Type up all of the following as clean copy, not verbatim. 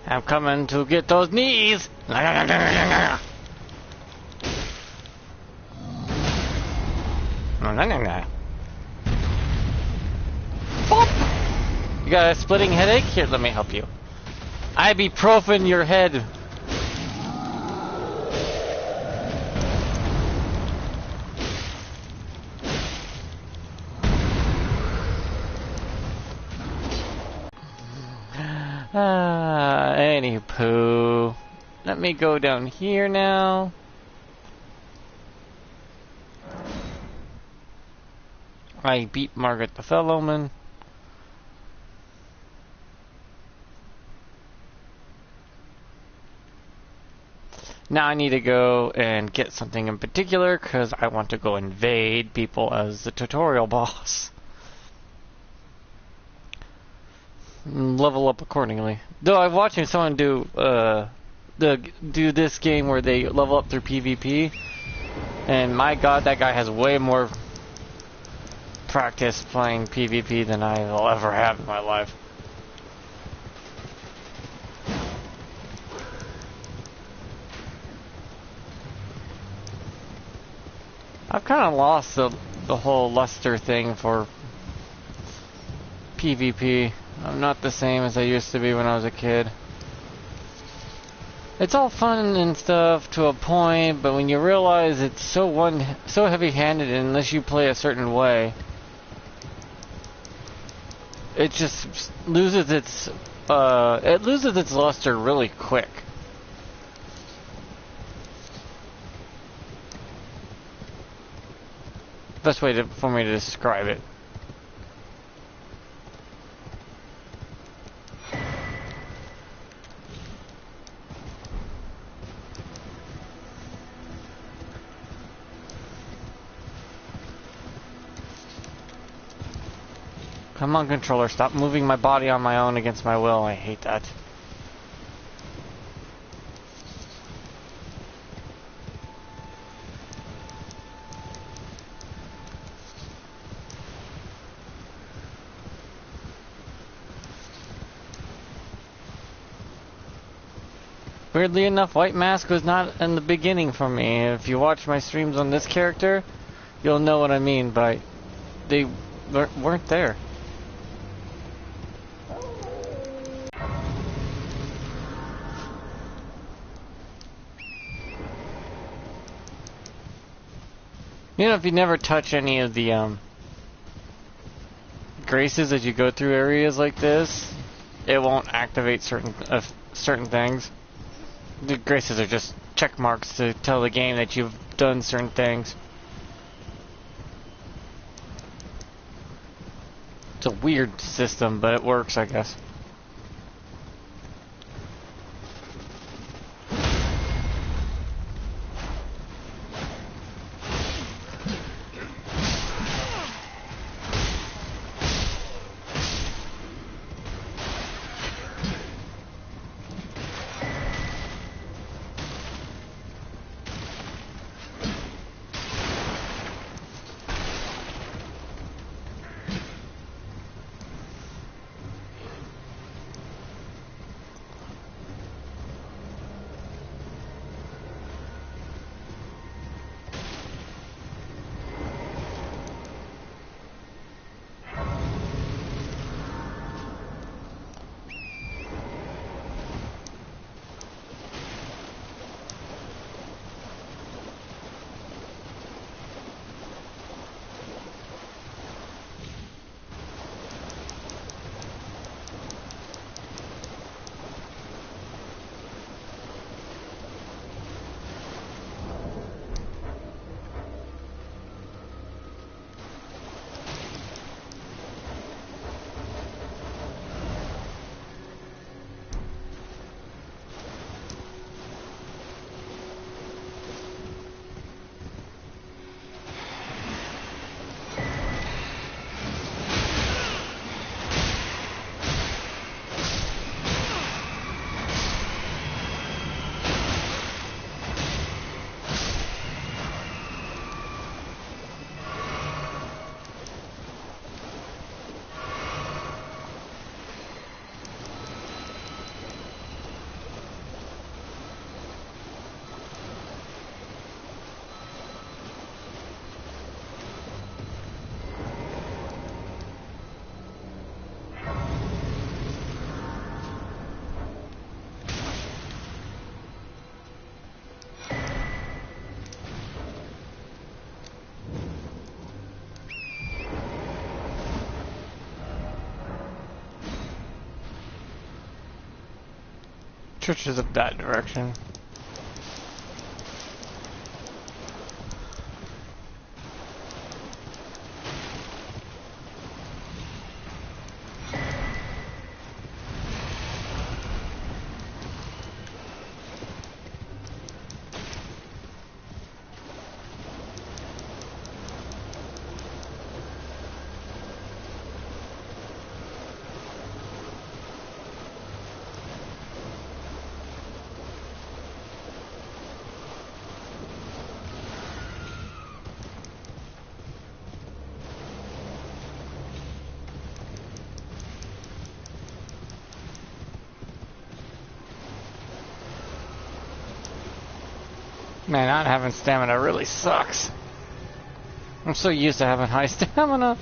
I'm coming to get those knees! You got a splitting headache? Here, let me help you. Ibuprofen your head. Anywho, let me go down here now. I beat Margaret the Fellowman. Now I need to go and get something in particular because I want to go invade people as the tutorial boss. Level up accordingly. Though I'm watching someone do this game where they level up through PvP, and my god, that guy has way more practice playing PvP than I will ever have in my life. I've kind of lost the whole luster thing for PvP. I'm not the same as I used to be when I was a kid. It's all fun and stuff to a point, but when you realize it's so heavy-handed unless you play a certain way, it just loses its luster really quick. Best way for me to describe it. Come on, controller, stop moving my body on my own against my will. I hate that. Weirdly enough, White Mask was not in the beginning for me. If you watch my streams on this character, you'll know what I mean by they weren't there. You know, if you never touch any of the graces as you go through areas like this, it won't activate certain things. The graces are just check marks to tell the game that you've done certain things. It's a weird system, but it works, I guess. Church is up that direction. Man, not having stamina really sucks. I'm so used to having high stamina.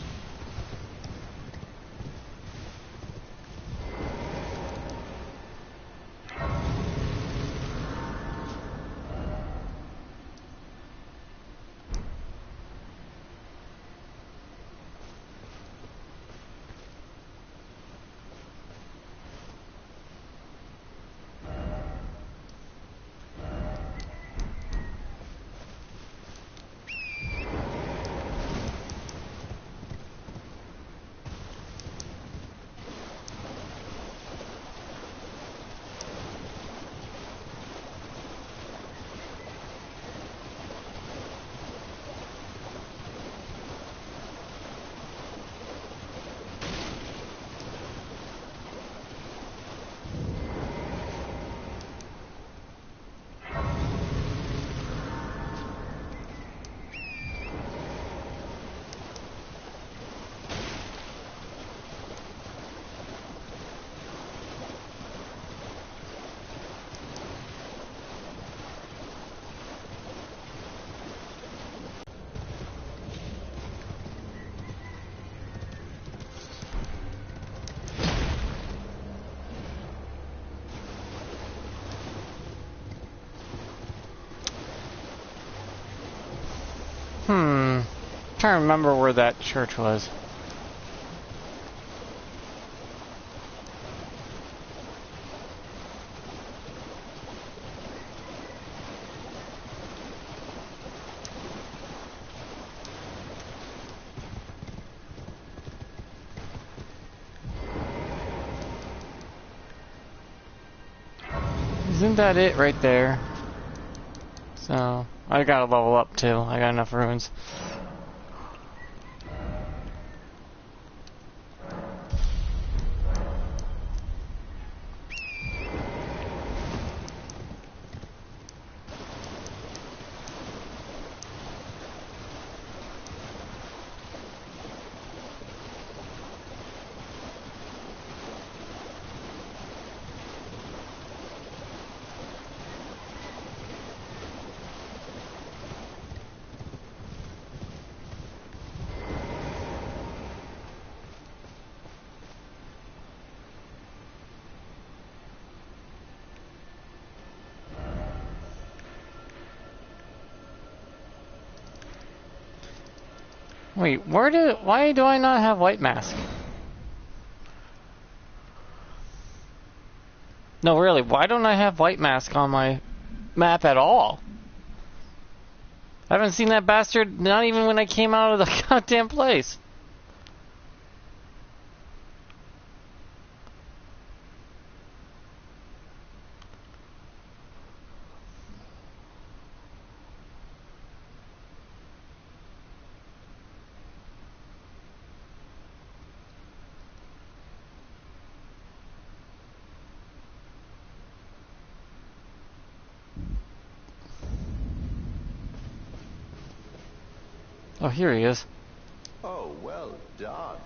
Trying to remember where that church was. Isn't that it right there? So, I gotta level up too. I got enough runes. Wait, why do I not have white mask? No, really, why don't I have white mask on my map at all? I haven't seen that bastard, not even when I came out of the goddamn place. Oh, here he is. Oh, well done.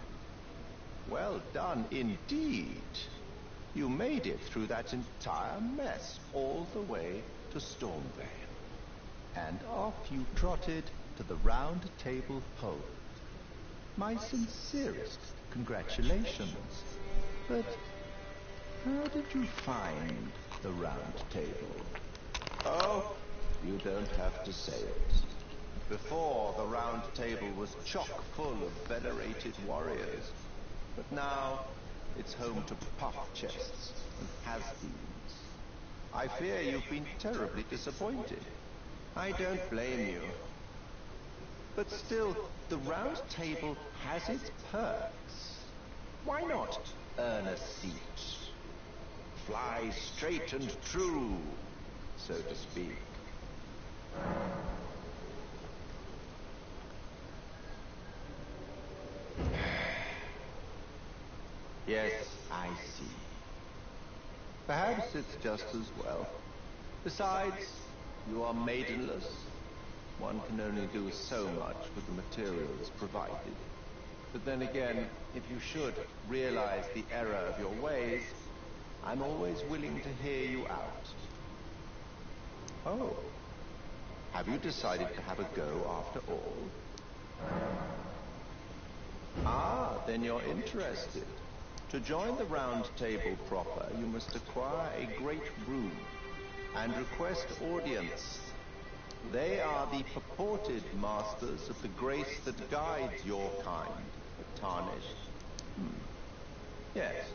Well done indeed. You made it through that entire mess all the way to Stormvale. And off you trotted to the Round Table Hold. My sincerest congratulations. But how did you find the Round Table? Oh, you don't have to say it. Before, the Round Table was chock full of venerated warriors. But now, it's home to puff chests and has-beens. I fear you've been terribly disappointed. I don't blame you. But still, the round table has its perks. Why not earn a seat? Fly straight and true, so to speak. Yes, I see. Perhaps it's just as well. Besides, you are maidenless. One can only do so much with the materials provided. But then again, if you should realize the error of your ways, I'm always willing to hear you out. Oh, have you decided to have a go after all? Ah, then you're interested. To join the round table proper, you must acquire a great room and request audience. They are the purported masters of the grace that guides your kind, the tarnished. Yes.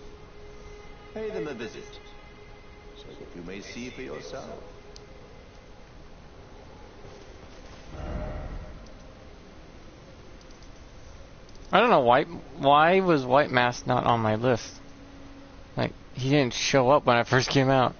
Pay them a visit, so that you may see for yourself. I don't know why was White Mask not on my list? Like, he didn't show up when I first came out.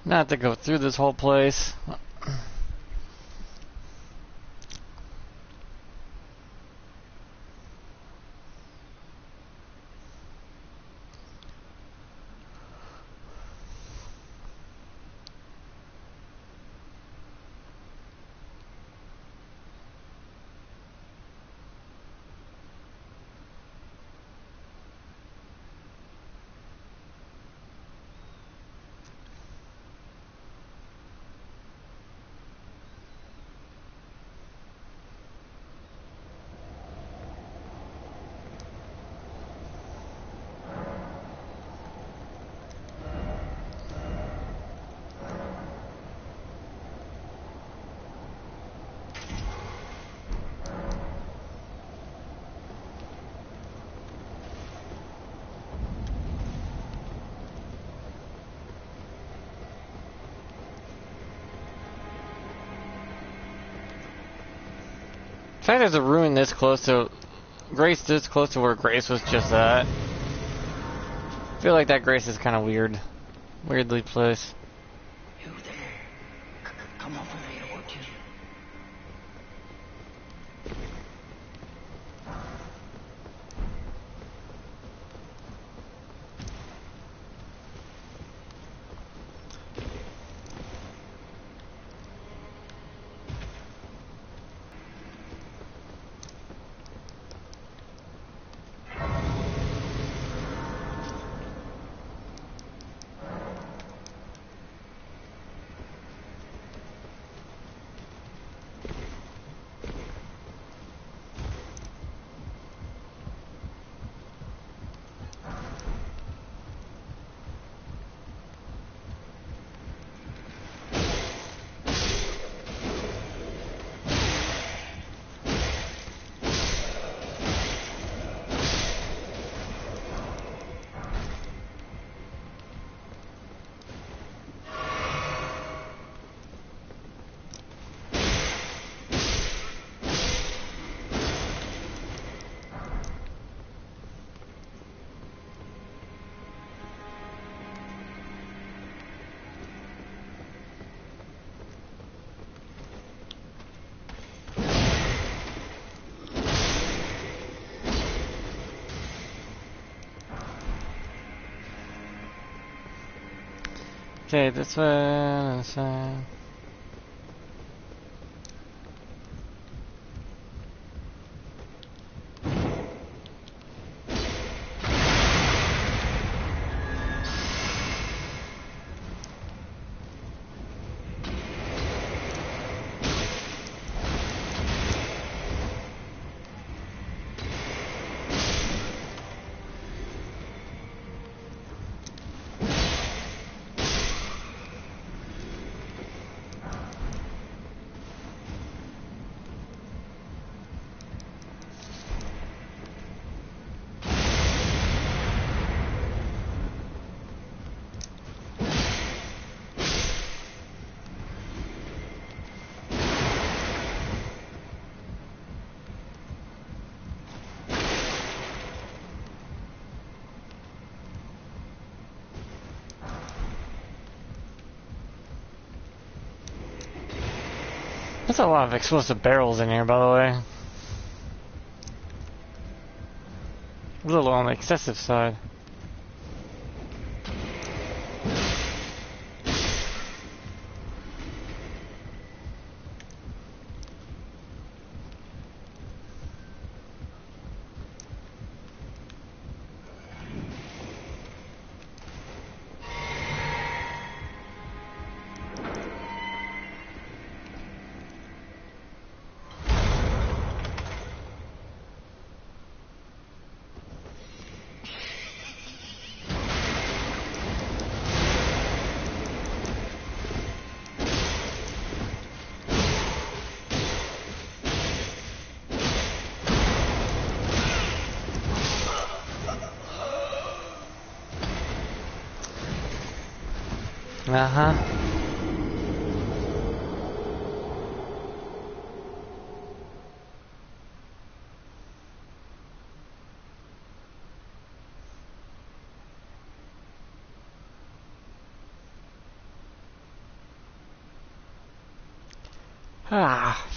Not to go through this whole place. The fact there's a ruin this close to Grace, this close to where Grace was just at. I feel like that Grace is kind of weird, weirdly placed. You there? Come over here, would you? Okay, this one, this one. That's a lot of explosive barrels in here, by the way. A little on the excessive side. Uh-huh. Ah.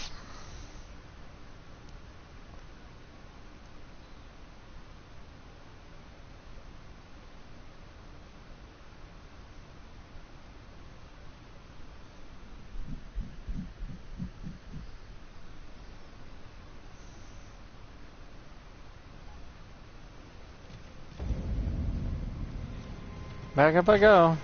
Back up I go.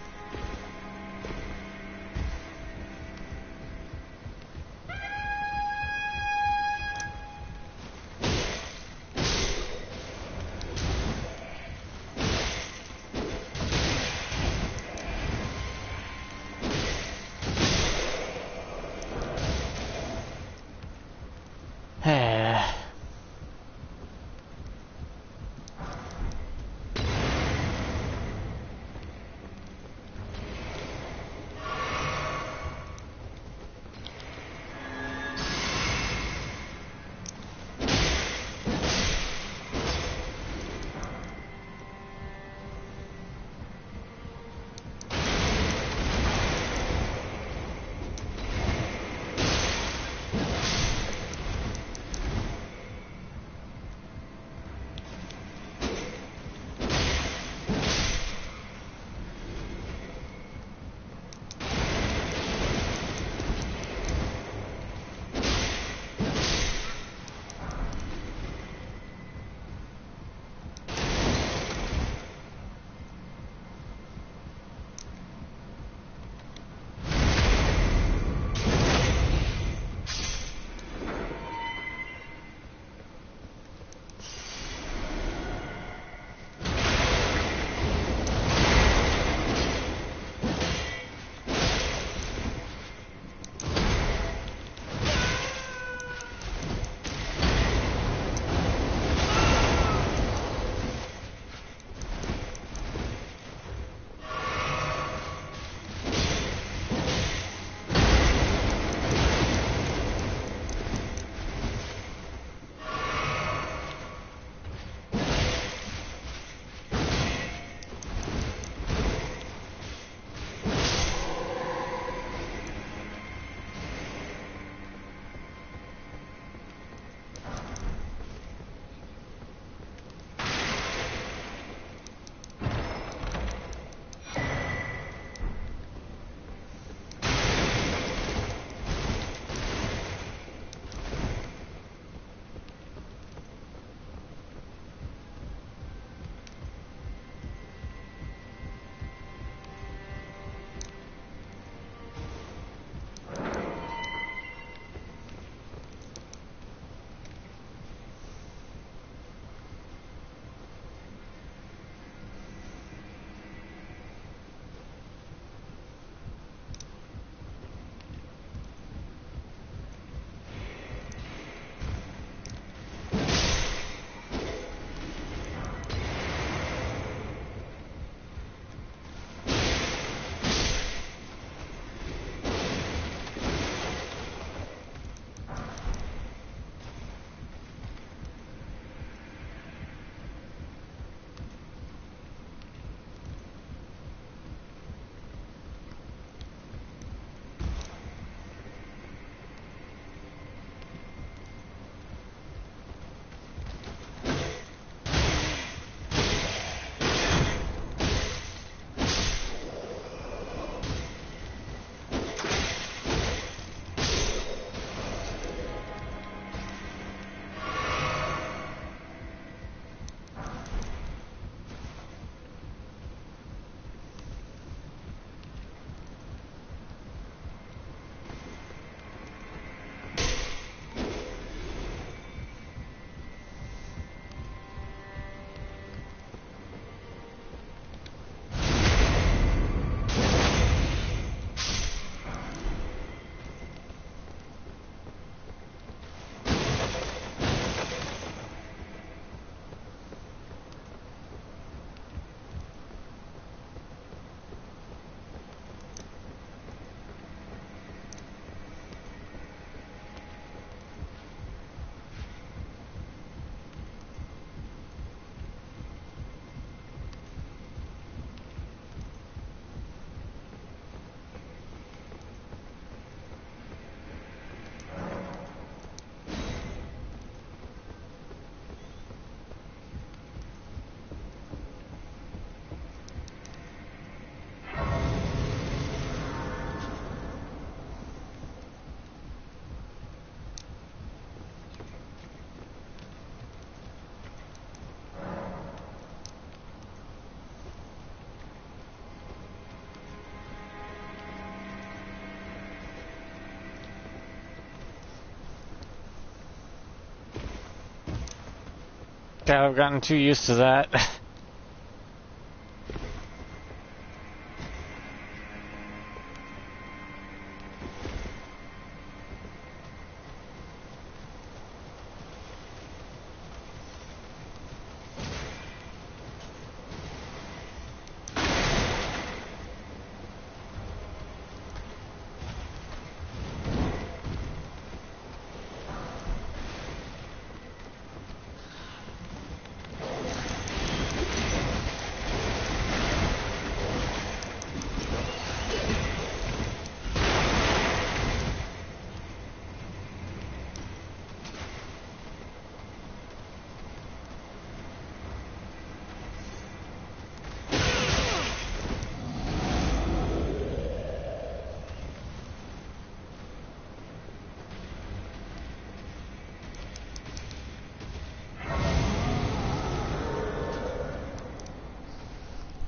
God, I've gotten too used to that.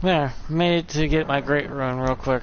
There, made it to get my great rune real quick.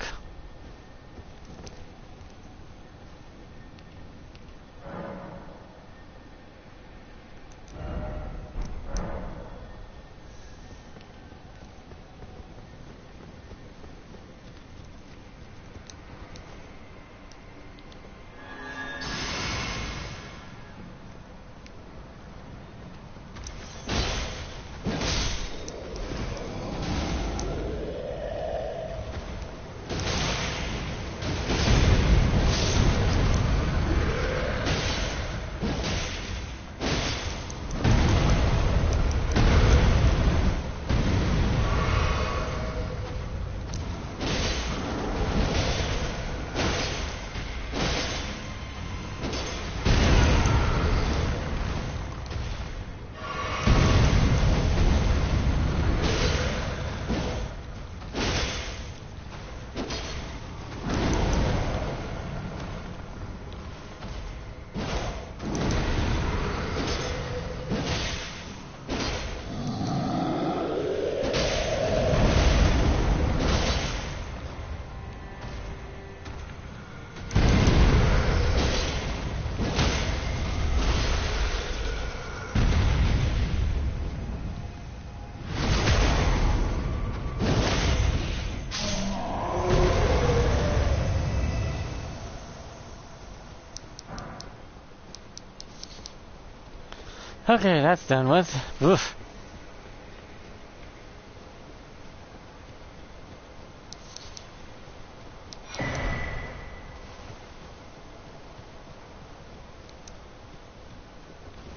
Okay, that's done with. Oof.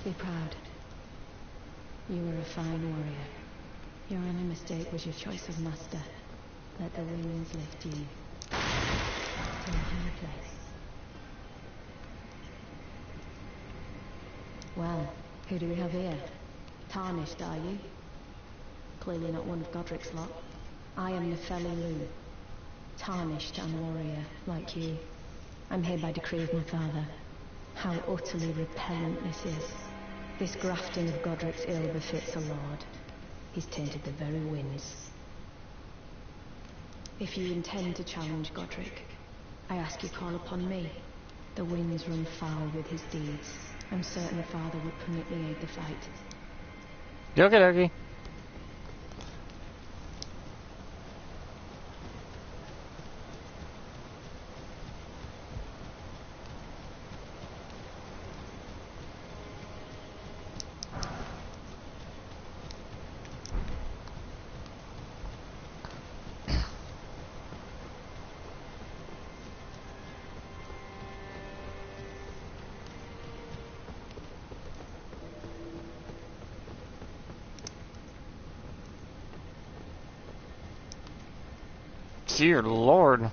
Be proud. You were a fine warrior. Your only mistake was your choice of master. Let the winds lift you to a higher place. Well, who do we have here? Tarnished, are you? Clearly not one of Godric's lot. I am Nefeli Lu. Tarnished and warrior, like you. I'm here by decree of my father. How utterly repellent this is. This grafting of Godric's ill befits a lord. He's tainted the very winds. If you intend to challenge Godric, I ask you call upon me. The winds run foul with his deeds. I'm certain the father would permit me aid the fight. Okie dokie. Dear Lord.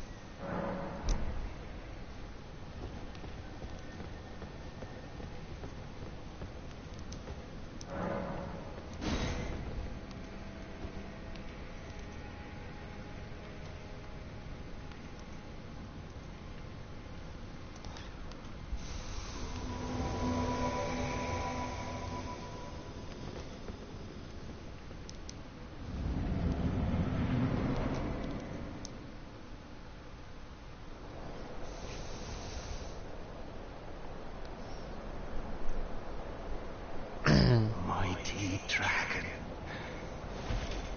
dragon.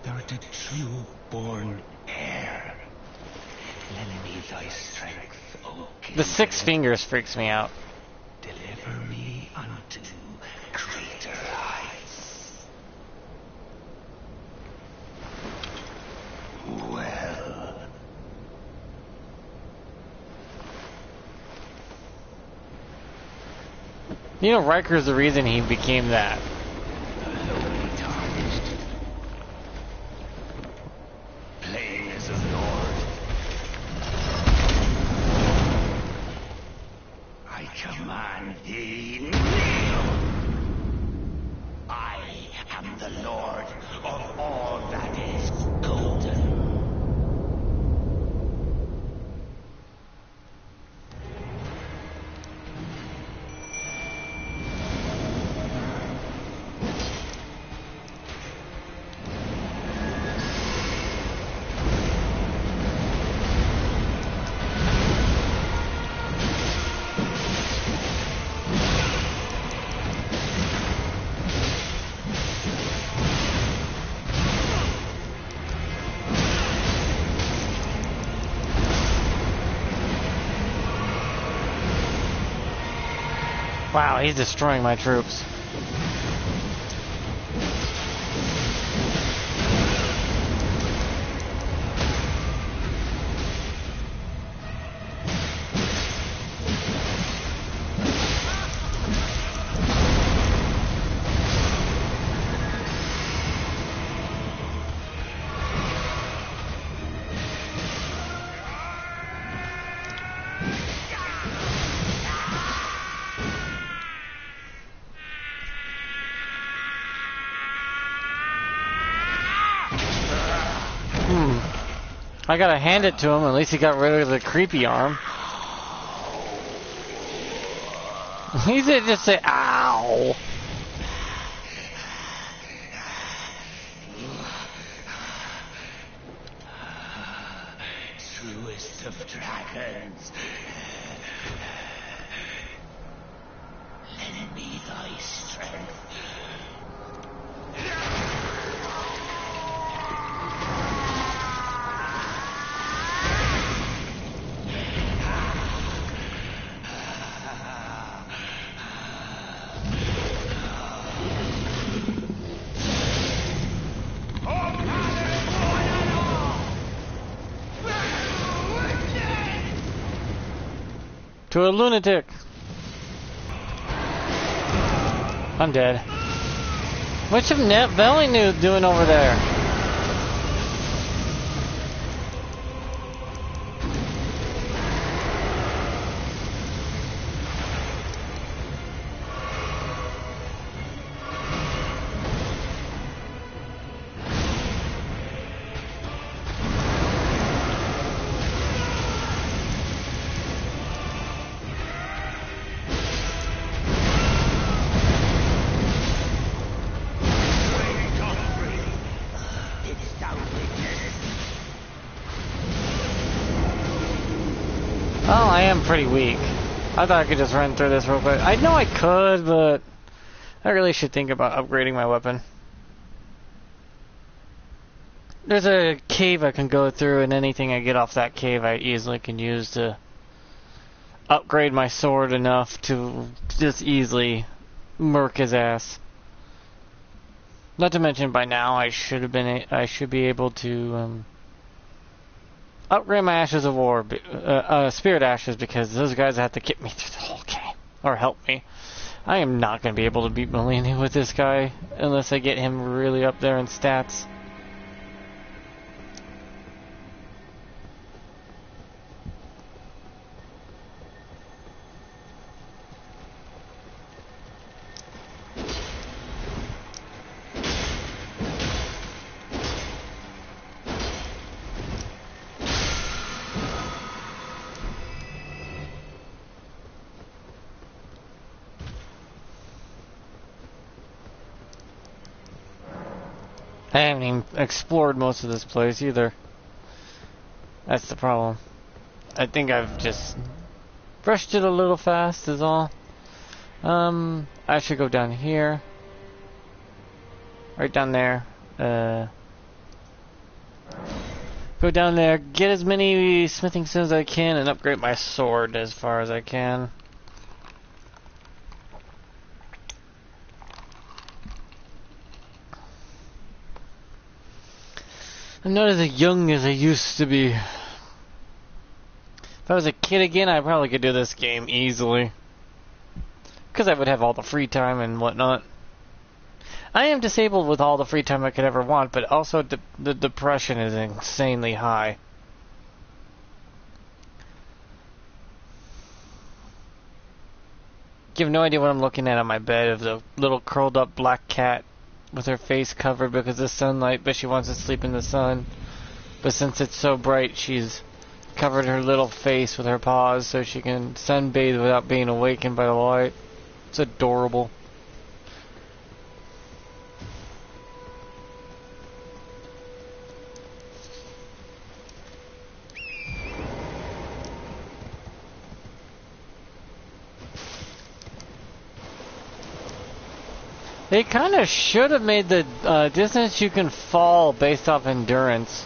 Thou art a true born heir. Lend me thy strength, O king. The 6 fingers freaks me out. Deliver me unto greater heights. Well. You know, Riker's the reason he became that. Lowly tarnished. Plain as a lord. I command thee, kneel! I am the lord of all that is golden. Wow, he's destroying my troops. I gotta hand it to him, at least he got rid of the creepy arm. He did just say, ow! Truest of dragons. Lend me thy strength. To a lunatic! I'm dead. What's your net belly nude doing over there? Well, I am pretty weak. I thought I could just run through this real quick. I know I could, but I really should think about upgrading my weapon. There's a cave I can go through, and anything I get off that cave I easily can use to upgrade my sword enough to just easily murk his ass. Not to mention, by now I should be able to upgrade my Ashes of War, Spirit Ashes, because those guys have to get me through the whole game, or help me. I am not going to be able to beat Malini with this guy, unless I get him really up there in stats. I haven't even explored most of this place either. That's the problem. I think I've just brushed it a little fast is all. I should go down here. Right down there. Go down there, get as many smithing stones as I can, and upgrade my sword as far as I can. I'm not as young as I used to be. If I was a kid again, I probably could do this game easily. Because I would have all the free time and whatnot. I am disabled with all the free time I could ever want, but also the depression is insanely high. You have no idea what I'm looking at on my bed of the little curled up black cat with her face covered because of sunlight, but she wants to sleep in the sun. But since it's so bright, she's covered her little face with her paws so she can sunbathe without being awakened by the light. It's adorable. They kind of should have made the distance you can fall based off endurance.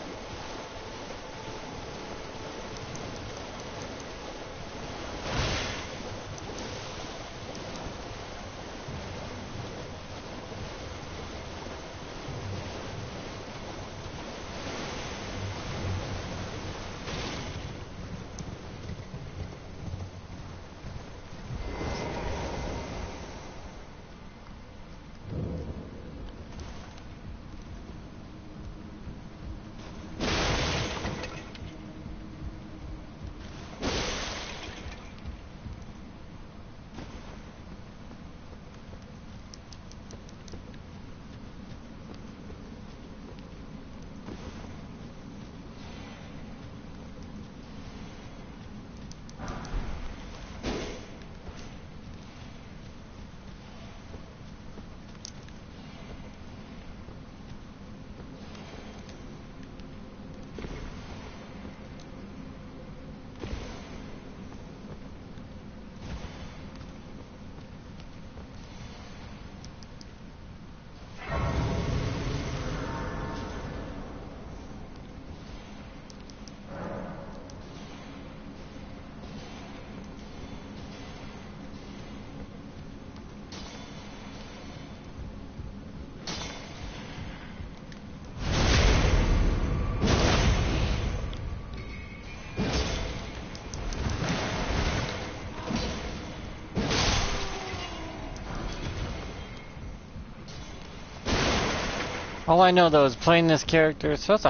All I know though is playing this character, so has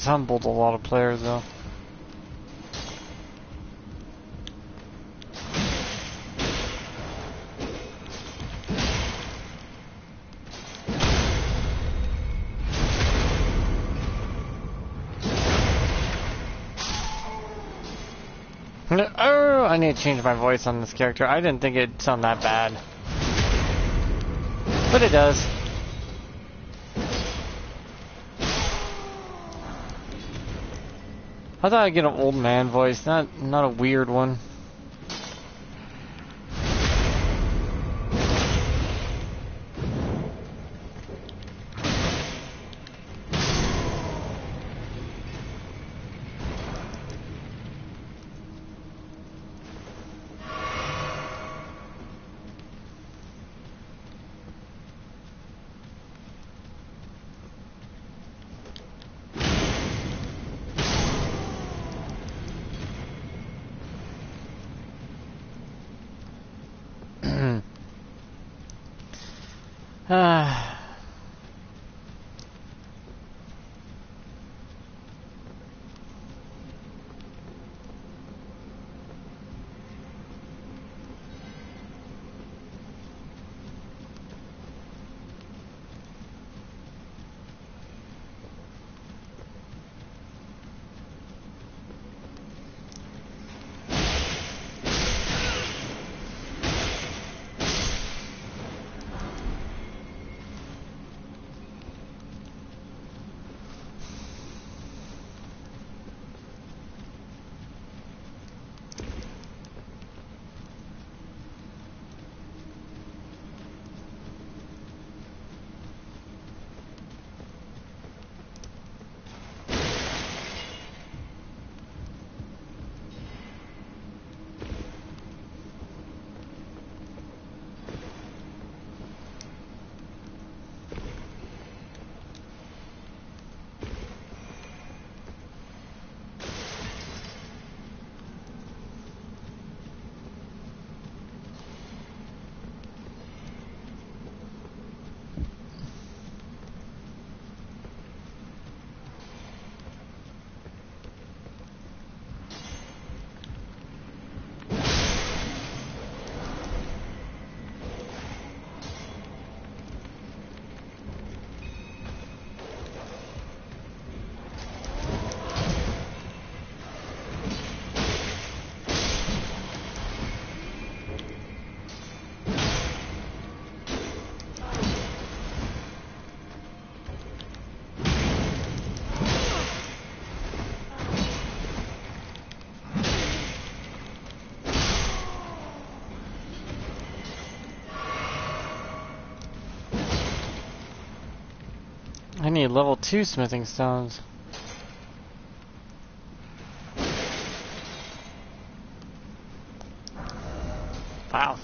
humbled a lot of players though. Oh, I need to change my voice on this character. I didn't think it'd sound that bad. But it does. I thought I'd get an old man voice, not a weird one. I need level 2 smithing stones. Wow.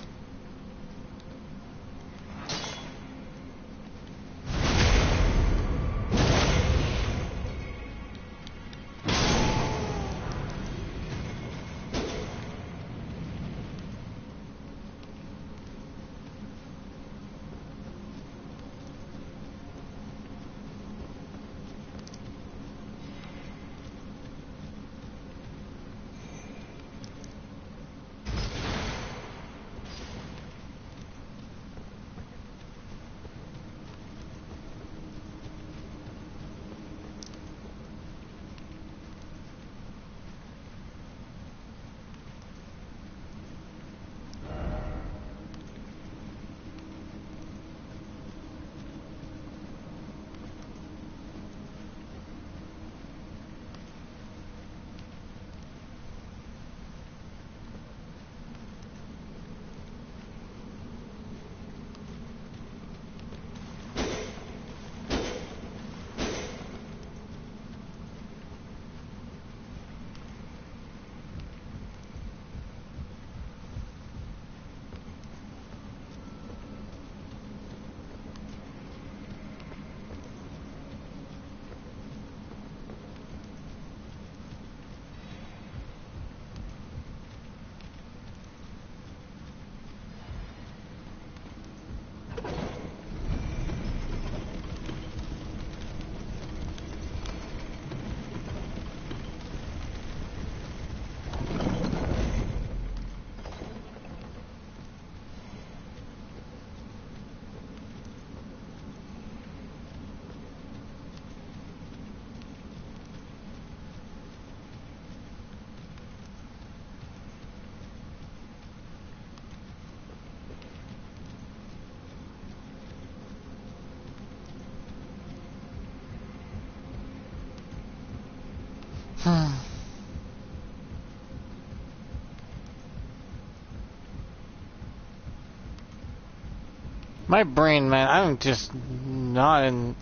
My brain, man, I'm just not in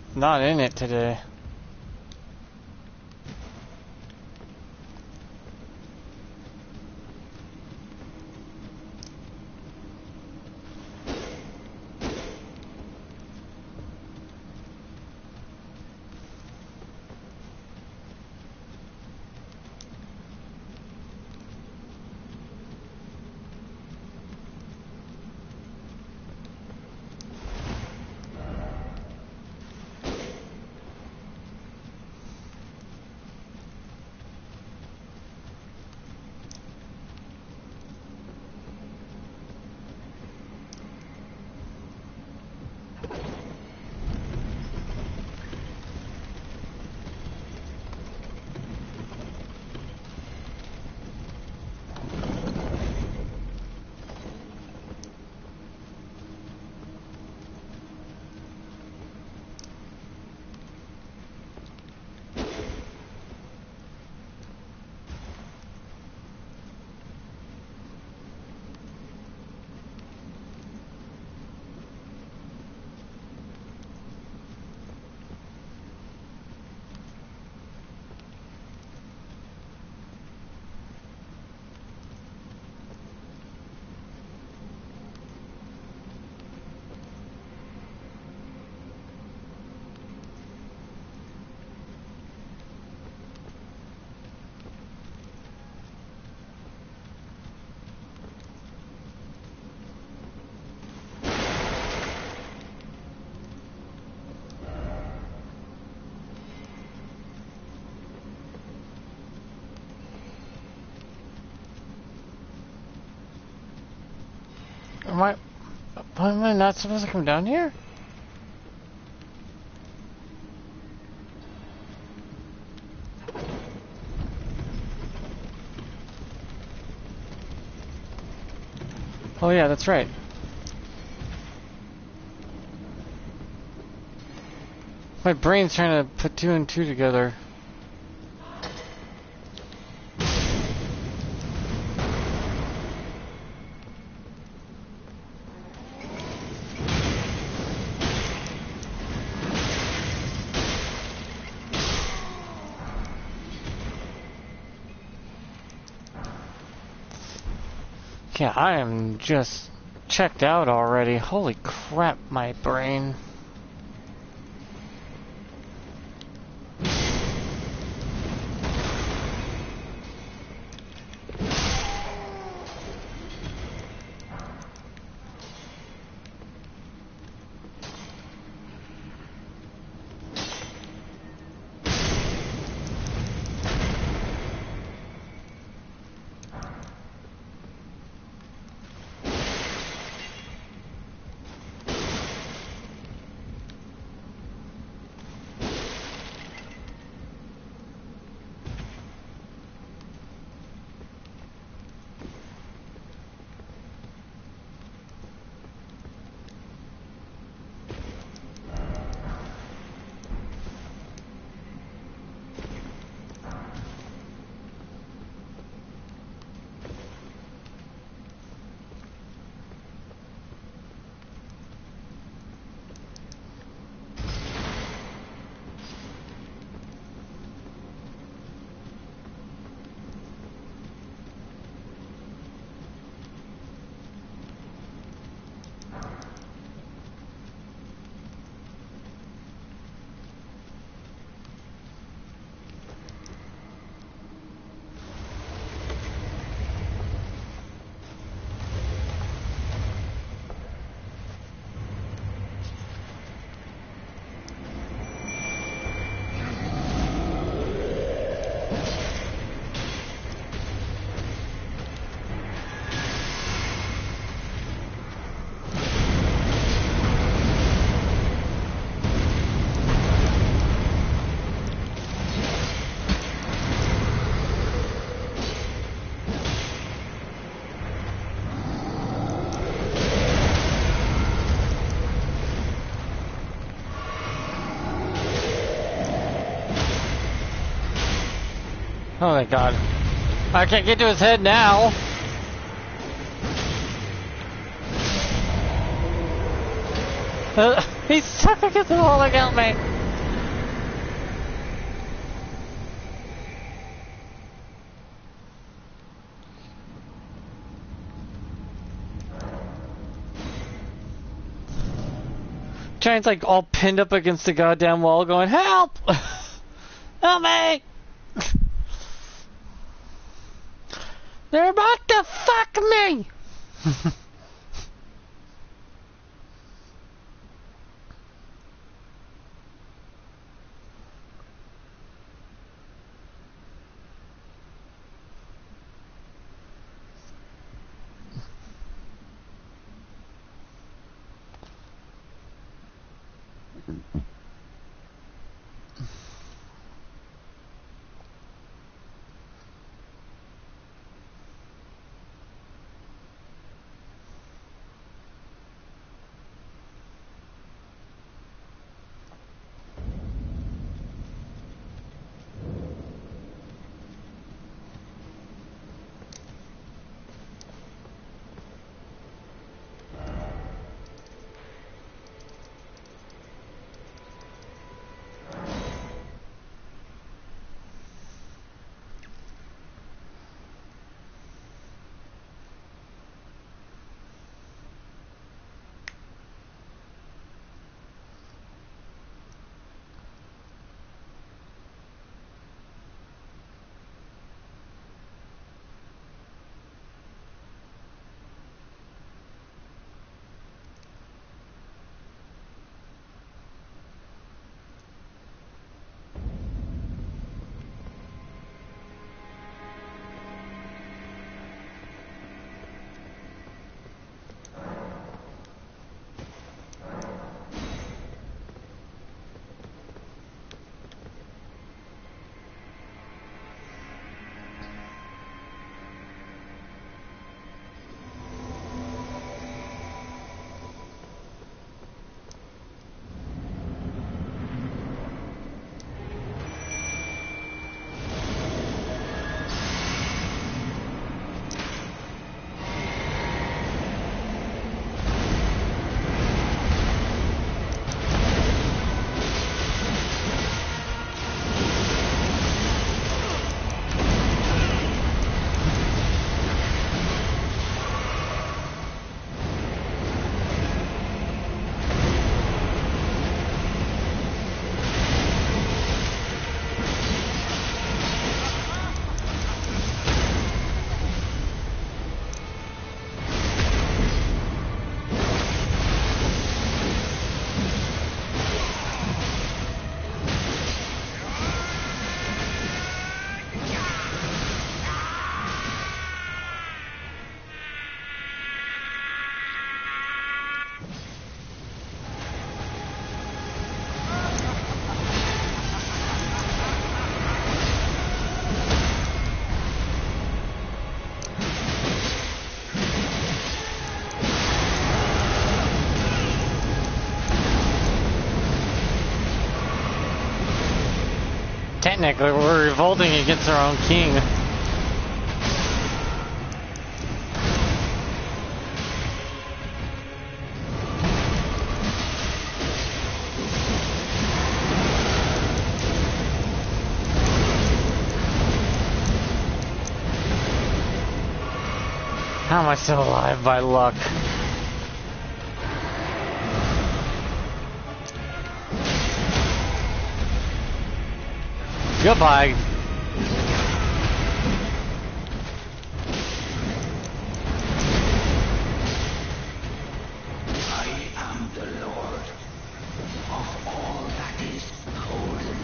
it today. Am I not supposed to come down here? Oh yeah, that's right. My brain's trying to put 2 and 2 together. Yeah, I am just checked out already. Holy crap, my brain. Oh my god. I can't get to his head now. He's stuck against the wall, like, help me. Giant's like all pinned up against the goddamn wall going, help! Help me! They're about to fuck me! Technically, we're revolting against our own king. How am I still alive by luck? Goodbye. I am the Lord of all that is golden.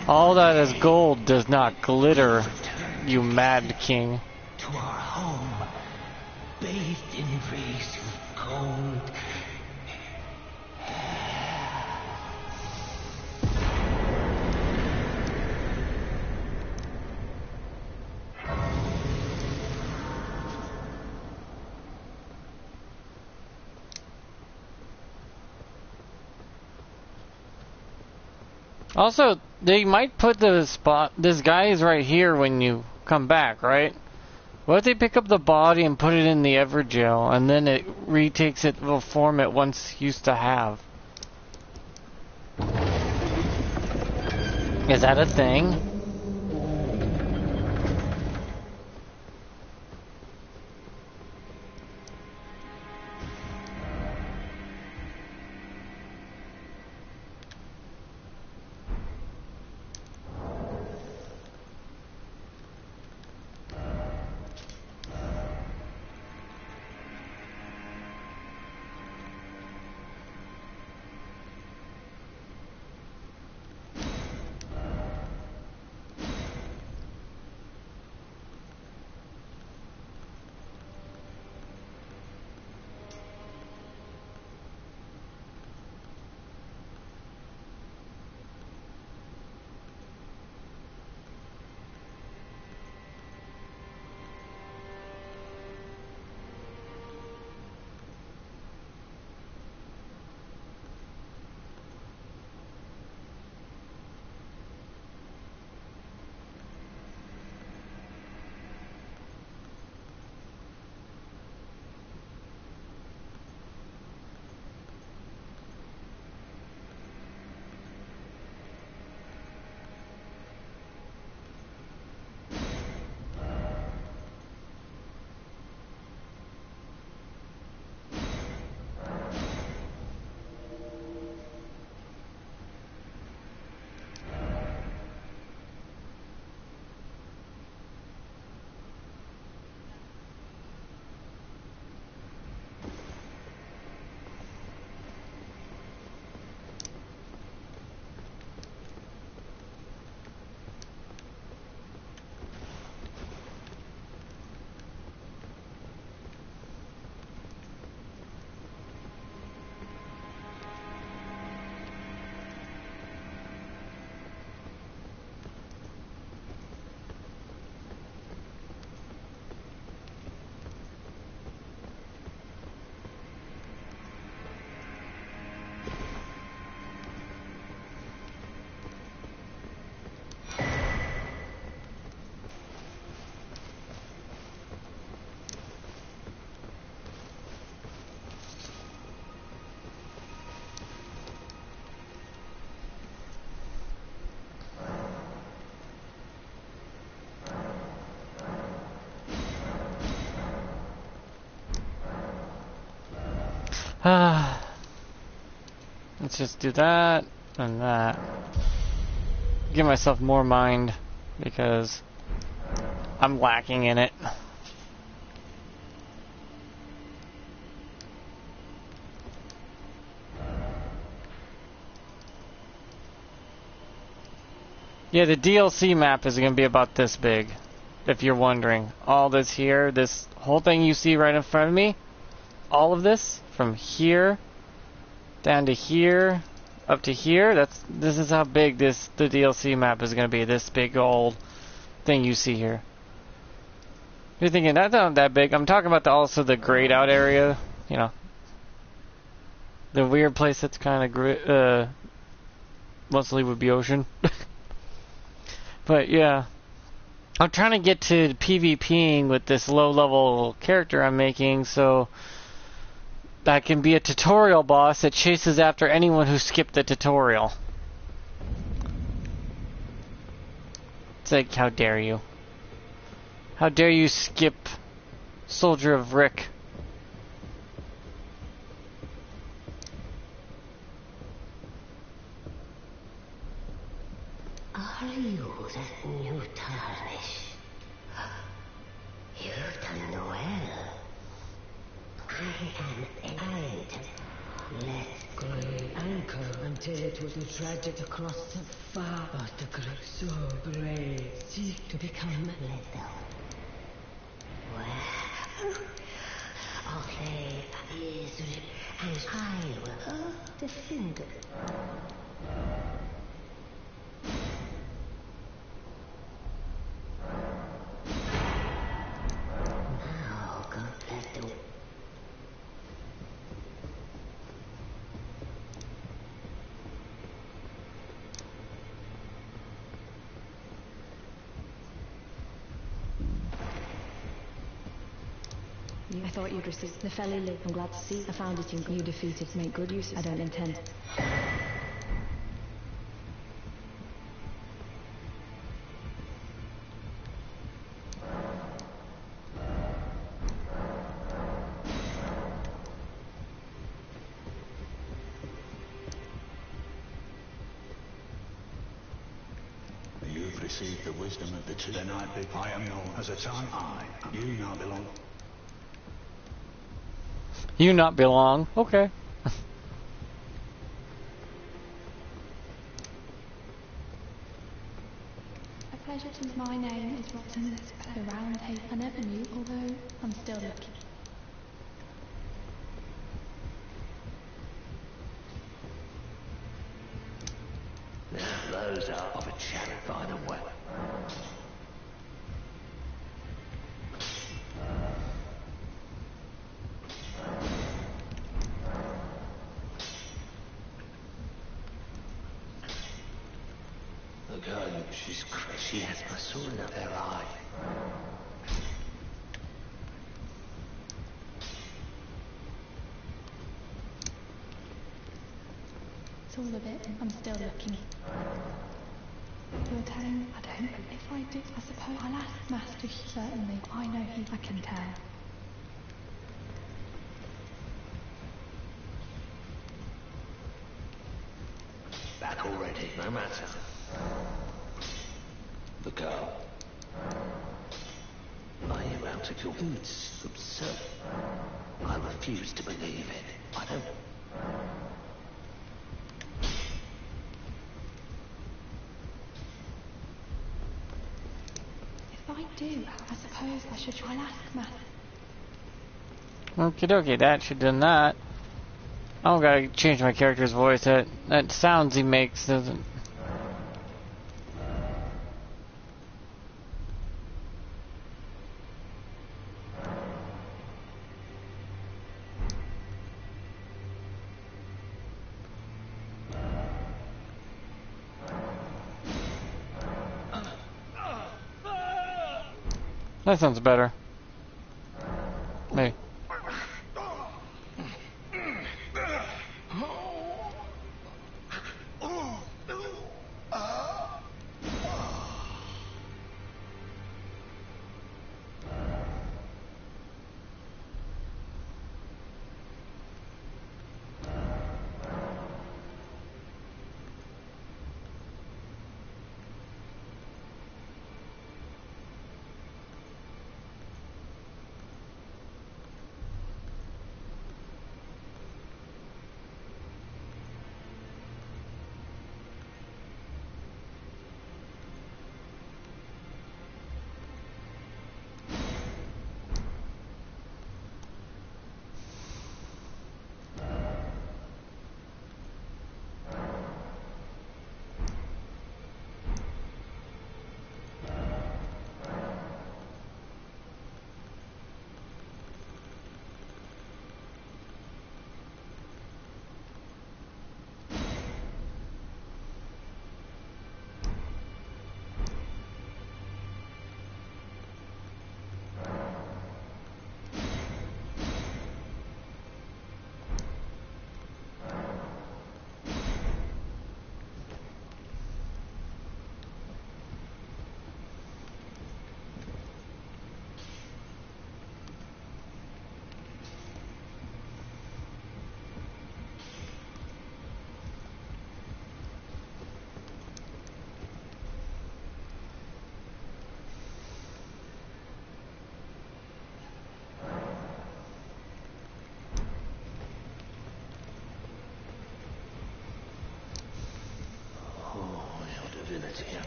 All that is gold does not glitter, you mad king. To our home, bathed in rays of gold. Also, they might put the spot. This guy is right here when you come back, right? What if they pick up the body and put it in the Evergel, and then it retakes it the form it once used to have? Is that a thing? Let's just do that and that. Give myself more mind because I'm lacking in it. Yeah, the DLC map is going to be about this big, if you're wondering. All this here, this whole thing you see right in front of me, all of this, from here down to here, up to here, this is how big the DLC map is going to be, this big old thing you see here. You're thinking, that's not that big. I'm talking about also the grayed out area, you know. The weird place that's kind of mostly would be ocean. But yeah, I'm trying to get to PvPing with this low-level character I'm making, so I can be a tutorial boss that chases after anyone who skipped the tutorial. It's like, how dare you? How dare you skip Soldier of Rick? Are you that new Tarnish? You've done well. I am Elden. Let go. Anchor until it was tragic across the far. But the great so brave seek to become lethal. Well, I'll play Israel, and I will hold the finger. Now go let the I thought you'd received the felly lip. I'm glad to see. I found it in you defeated. Make good use. I don't intend. You've received the wisdom of the two. Then I am known as a time. You now belong. You not belong. Okay. A pleasure to my name is written the round table. I never knew, although I'm still lucky. blows out of a chariot by the well. The girl, she's crazy. She has my sword up her eye. It's all a bit. I'm still looking. You're telling? I don't. If I do, I suppose I'll ask Master. Certainly, I know he. I can tell. Back already, no matter. The girl. Are you out of your boots? Absurd. I refuse to believe it. I don't. If I do, I suppose I should try and ask Master. Okie dokie, that should done that. I don't gotta change my character's voice. That sounds he makes doesn't. That sounds better. Maybe.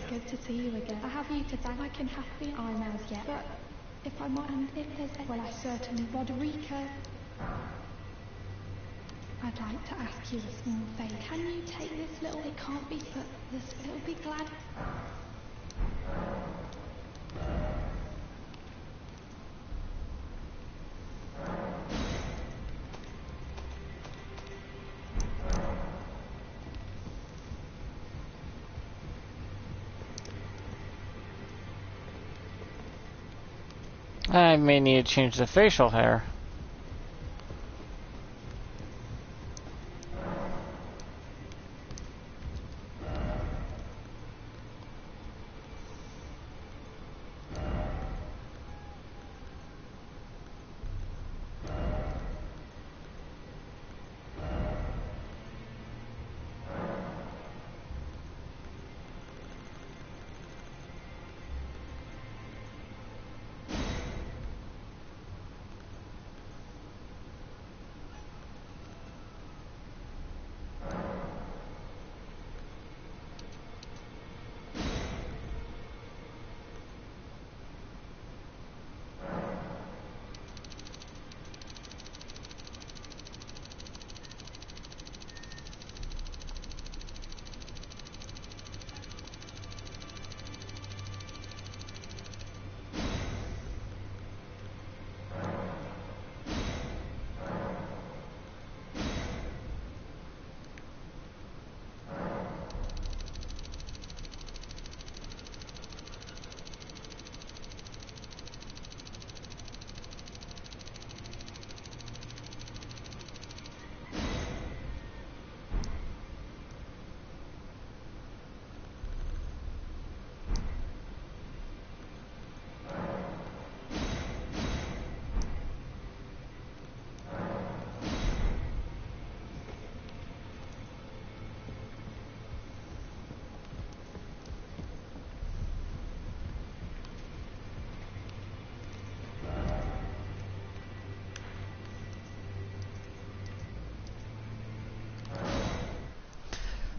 Good to see you again. I have you to thank. I can happy I'm as yet. But if I might, and if there's well, I certainly Roderica. I'd like to ask you a small favour. Can you take this little? It can't be put. This it'll be glad. I may need to change the facial hair.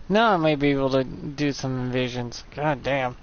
Now I may be able to do some invasions. God damn.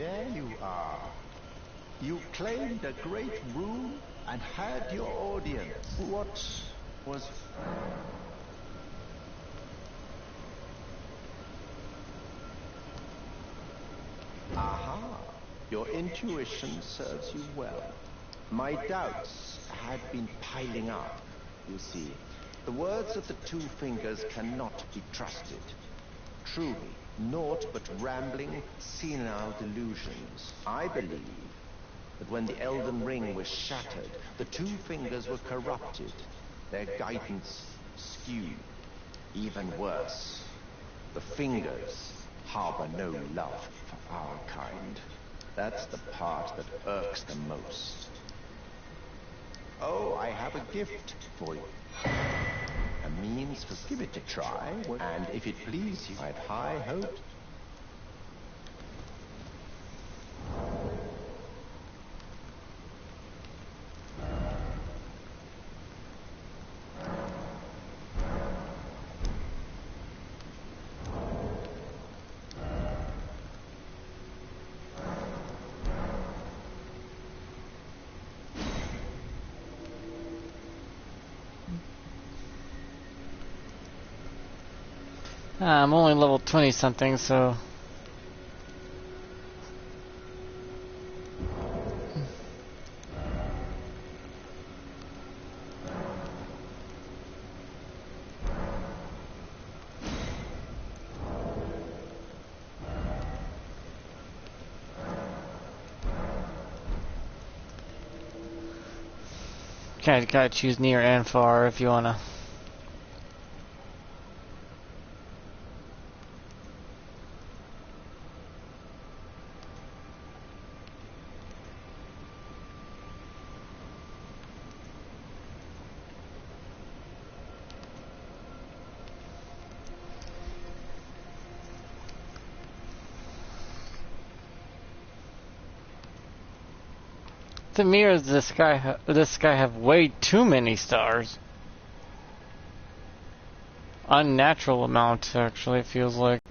There you are. You claimed a great room and had your audience. What was... Aha! Your intuition serves you well. My doubts had been piling up, you see. The words of the two fingers cannot be trusted. Truly, naught but rambling, senile delusions. I believe that when the Elden Ring was shattered, the two fingers were corrupted, their guidance skewed. Even worse, the fingers harbor no love for our kind. That's the part that irks them most. Oh, I have a gift for you. A means for give it a try, and if it please you, I'd high hoped. I'm only level 20 something, so... Okay, gotta choose near and far if you wanna. To me, does this guy have way too many stars? Unnatural amount, actually, it feels like.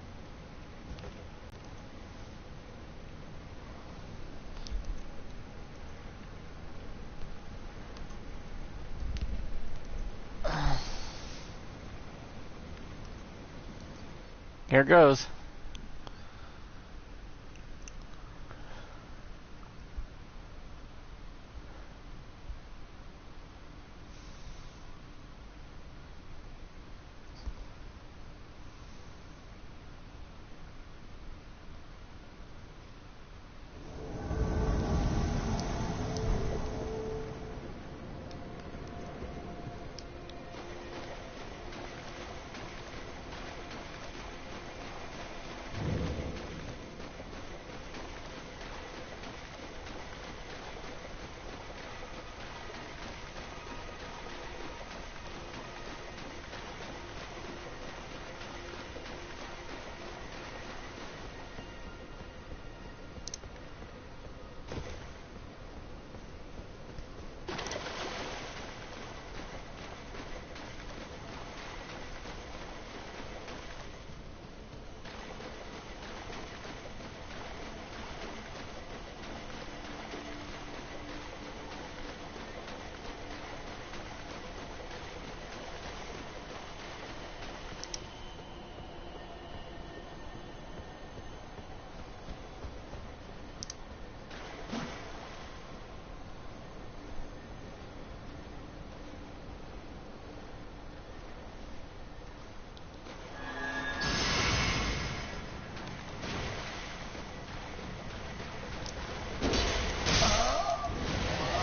Here goes.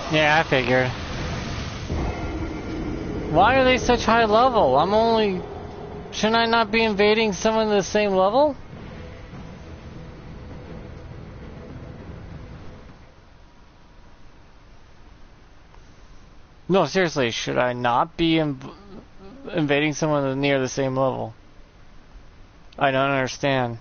Yeah, I figured. Why are they such high level? Shouldn't I not be invading someone the same level? No, seriously, should I not be invading someone near the same level? I don't understand.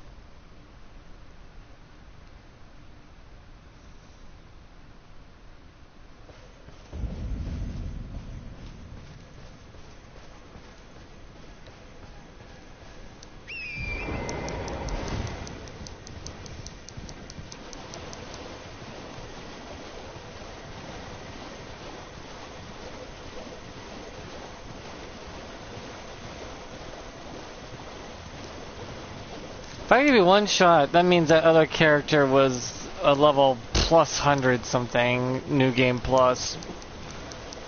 If I give you one shot, that means that other character was a level plus 100 something, new game plus.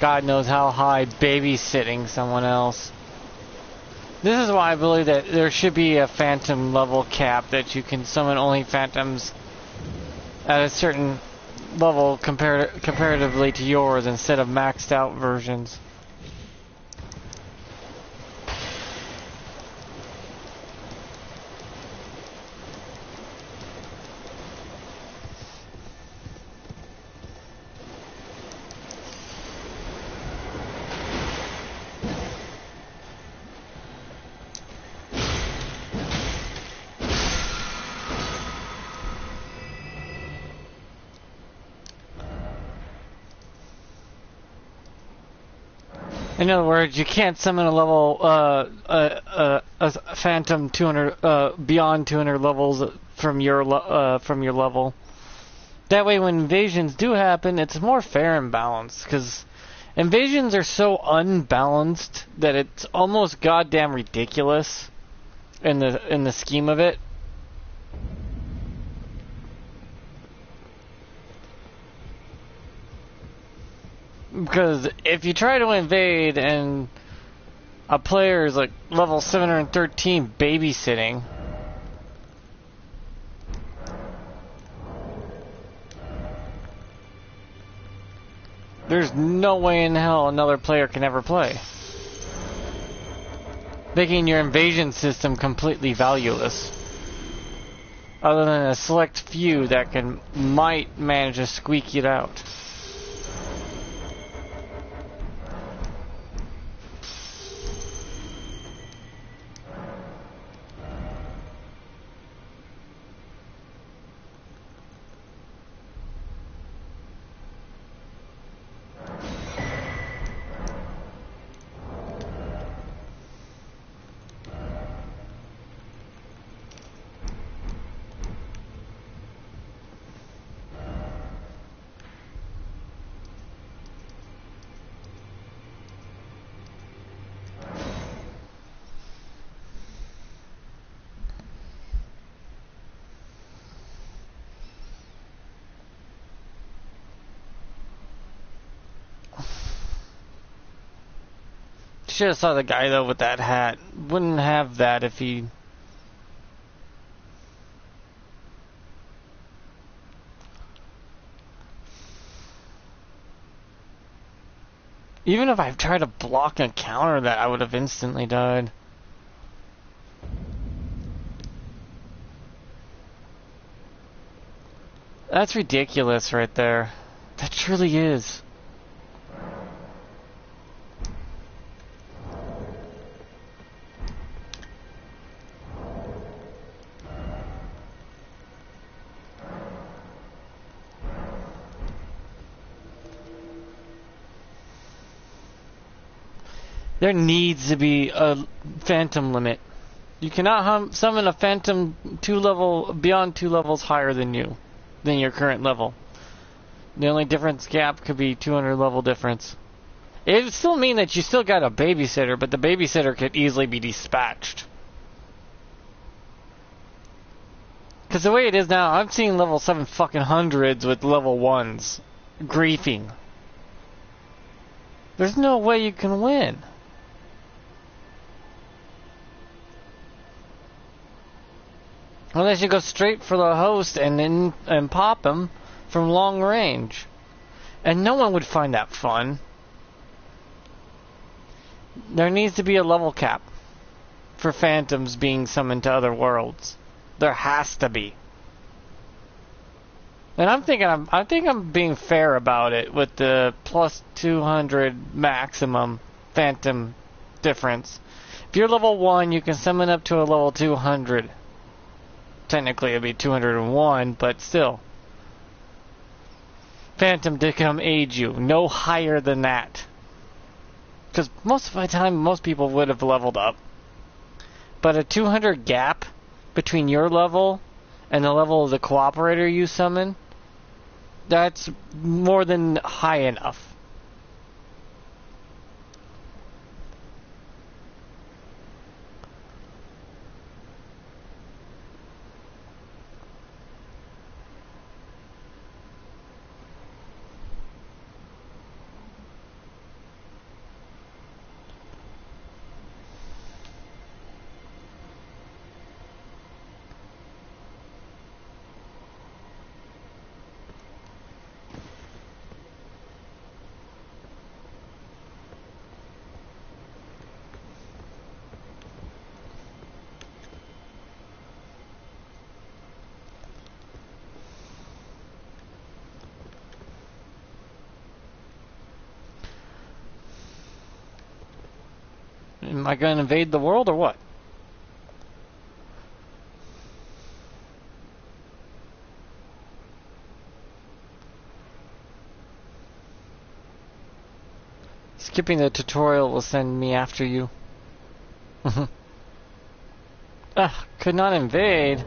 God knows how high, babysitting someone else. This is why I believe that there should be a phantom level cap, that you can summon only phantoms at a certain level comparatively to yours instead of maxed out versions. In other words, you can't summon a level, a phantom 200, beyond 200 levels from your level. That way, when invasions do happen, it's more fair and balanced. Because invasions are so unbalanced that it's almost goddamn ridiculous. in the scheme of it. Because if you try to invade and a player is like level 713 babysitting, there's no way in hell another player can ever play, making your invasion system completely valueless. Other than a select few that might manage to squeak it out. Should have saw the guy though with that hat. Wouldn't have that if he... Even if I tried to block and counter that, I would have instantly died. That's ridiculous right there. That truly is. There needs to be a phantom limit. You cannot summon a phantom beyond 2 levels higher than your current level. The only difference gap could be 200 level difference. It would still mean that you still got a babysitter, but the babysitter could easily be dispatched. Because the way it is now, I'm seeing level 7 fucking hundreds with level 1s griefing. There's no way you can win. Unless you go straight for the host and pop him from long range. And no one would find that fun. There needs to be a level cap for phantoms being summoned to other worlds. There has to be. And I think I'm being fair about it with the plus 200 maximum phantom difference. If you're level 1, you can summon up to a level 200. Technically it'd be 201, but still. Phantom to come aid you. No higher than that. Because most of the time, most people would have leveled up. But a 200 gap between your level and the level of the cooperator you summon, that's more than high enough. Am I going to invade the world or what? Skipping the tutorial will send me after you. Could not invade.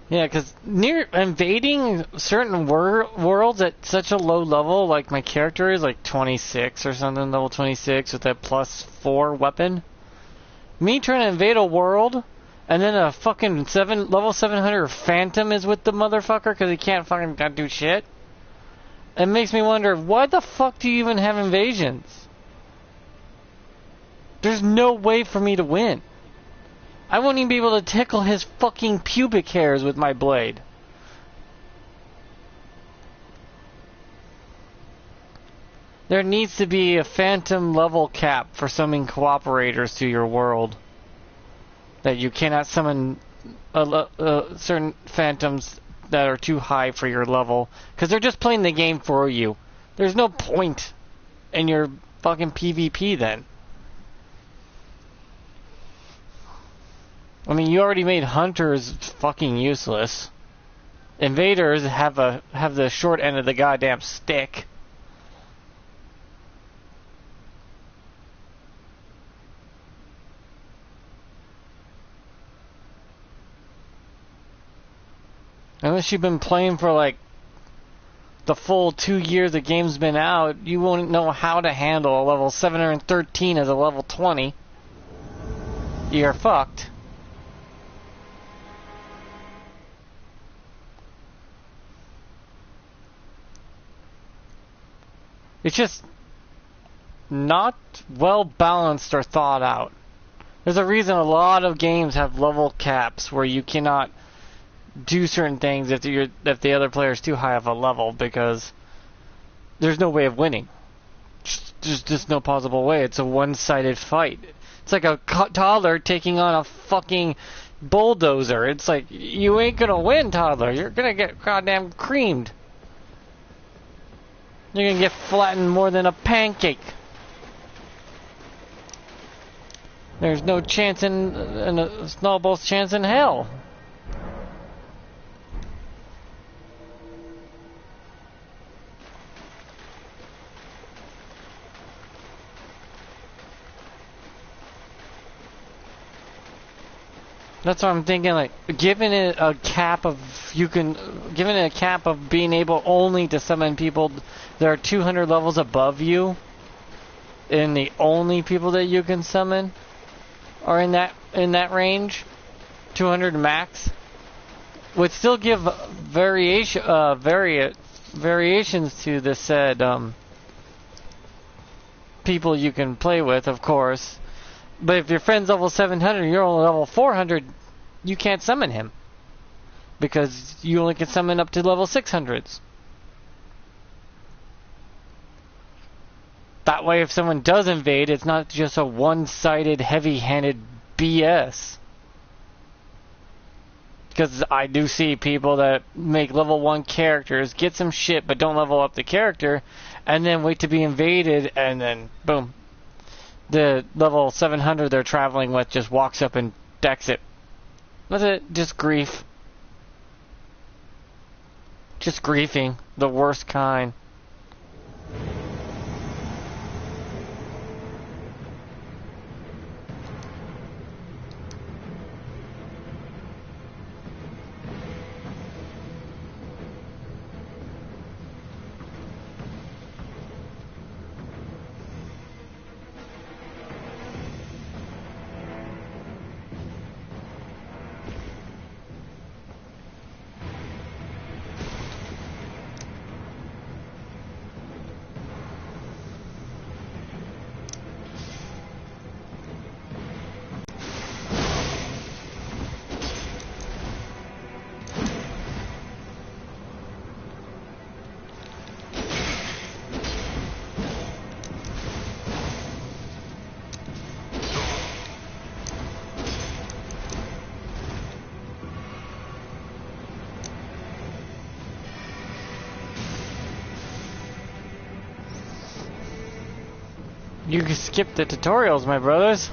Yeah, because near invading certain worlds at such a low level, like my character is like 26 or something, level 26 with that +4 weapon. Me trying to invade a world, and then a fucking level 700 Phantom is with the motherfucker because he can't fucking do shit. It makes me wonder, why the fuck do you even have invasions? There's no way for me to win. I won't even be able to tickle his fucking pubic hairs with my blade. There needs to be a phantom level cap for summoning cooperators to your world. That you cannot summon certain phantoms that are too high for your level. Because they're just playing the game for you. There's no point in your fucking PvP then. I mean, you already made hunters fucking useless. Invaders have the short end of the goddamn stick. Unless you've been playing for like the full 2 years the game's been out, you won't know how to handle a level 713 as a level 20. You're fucked. It's just not well balanced or thought out. There's a reason a lot of games have level caps where you cannot do certain things if the other player is too high of a level, because there's no way of winning. There's just no possible way. It's a one-sided fight. It's like a toddler taking on a fucking bulldozer. It's like, you ain't gonna win, toddler. You're gonna get goddamn creamed. You're gonna get flattened more than a pancake. There's no chance in a snowball's chance in hell. That's what I'm thinking, like, giving it a cap of being able only to summon people that are 200 levels above you, and the only people that you can summon are in that range, 200 max, would still give variations to the said people you can play with, of course. But if your friend's level 700 and you're only level 400, you can't summon him. Because you only can summon up to level 600s. That way, if someone does invade, it's not just a one-sided, heavy-handed BS. Because I do see people that make level 1 characters, get some shit, but don't level up the character, and then wait to be invaded, and then, boom. The level 700 they're traveling with just walks up and decks it. That's it. Just grief. Just griefing. The worst kind. You can skip the tutorials, my brothers.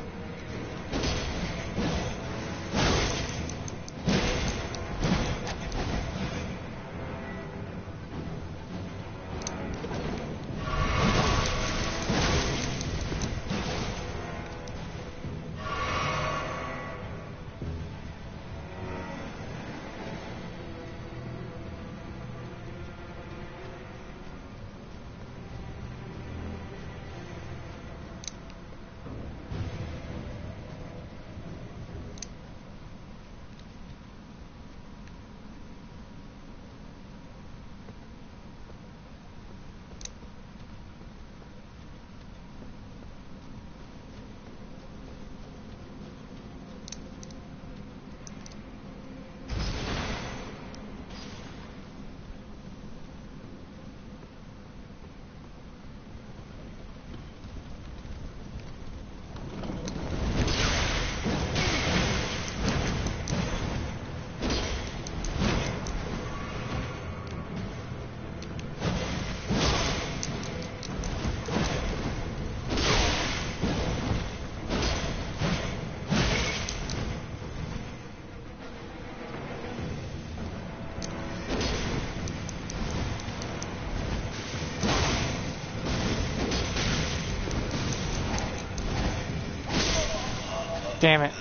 Damn it.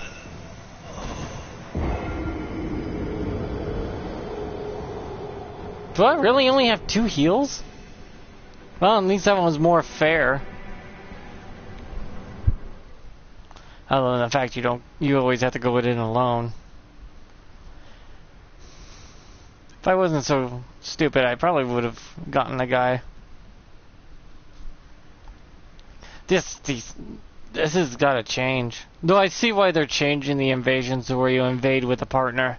Do I really only have 2 heals? Well, at least that one was more fair. Other than the fact you always have to go with it alone. If I wasn't so stupid, I probably would have gotten the guy. This has got to change. Though I see why they're changing the invasions to where you invade with a partner.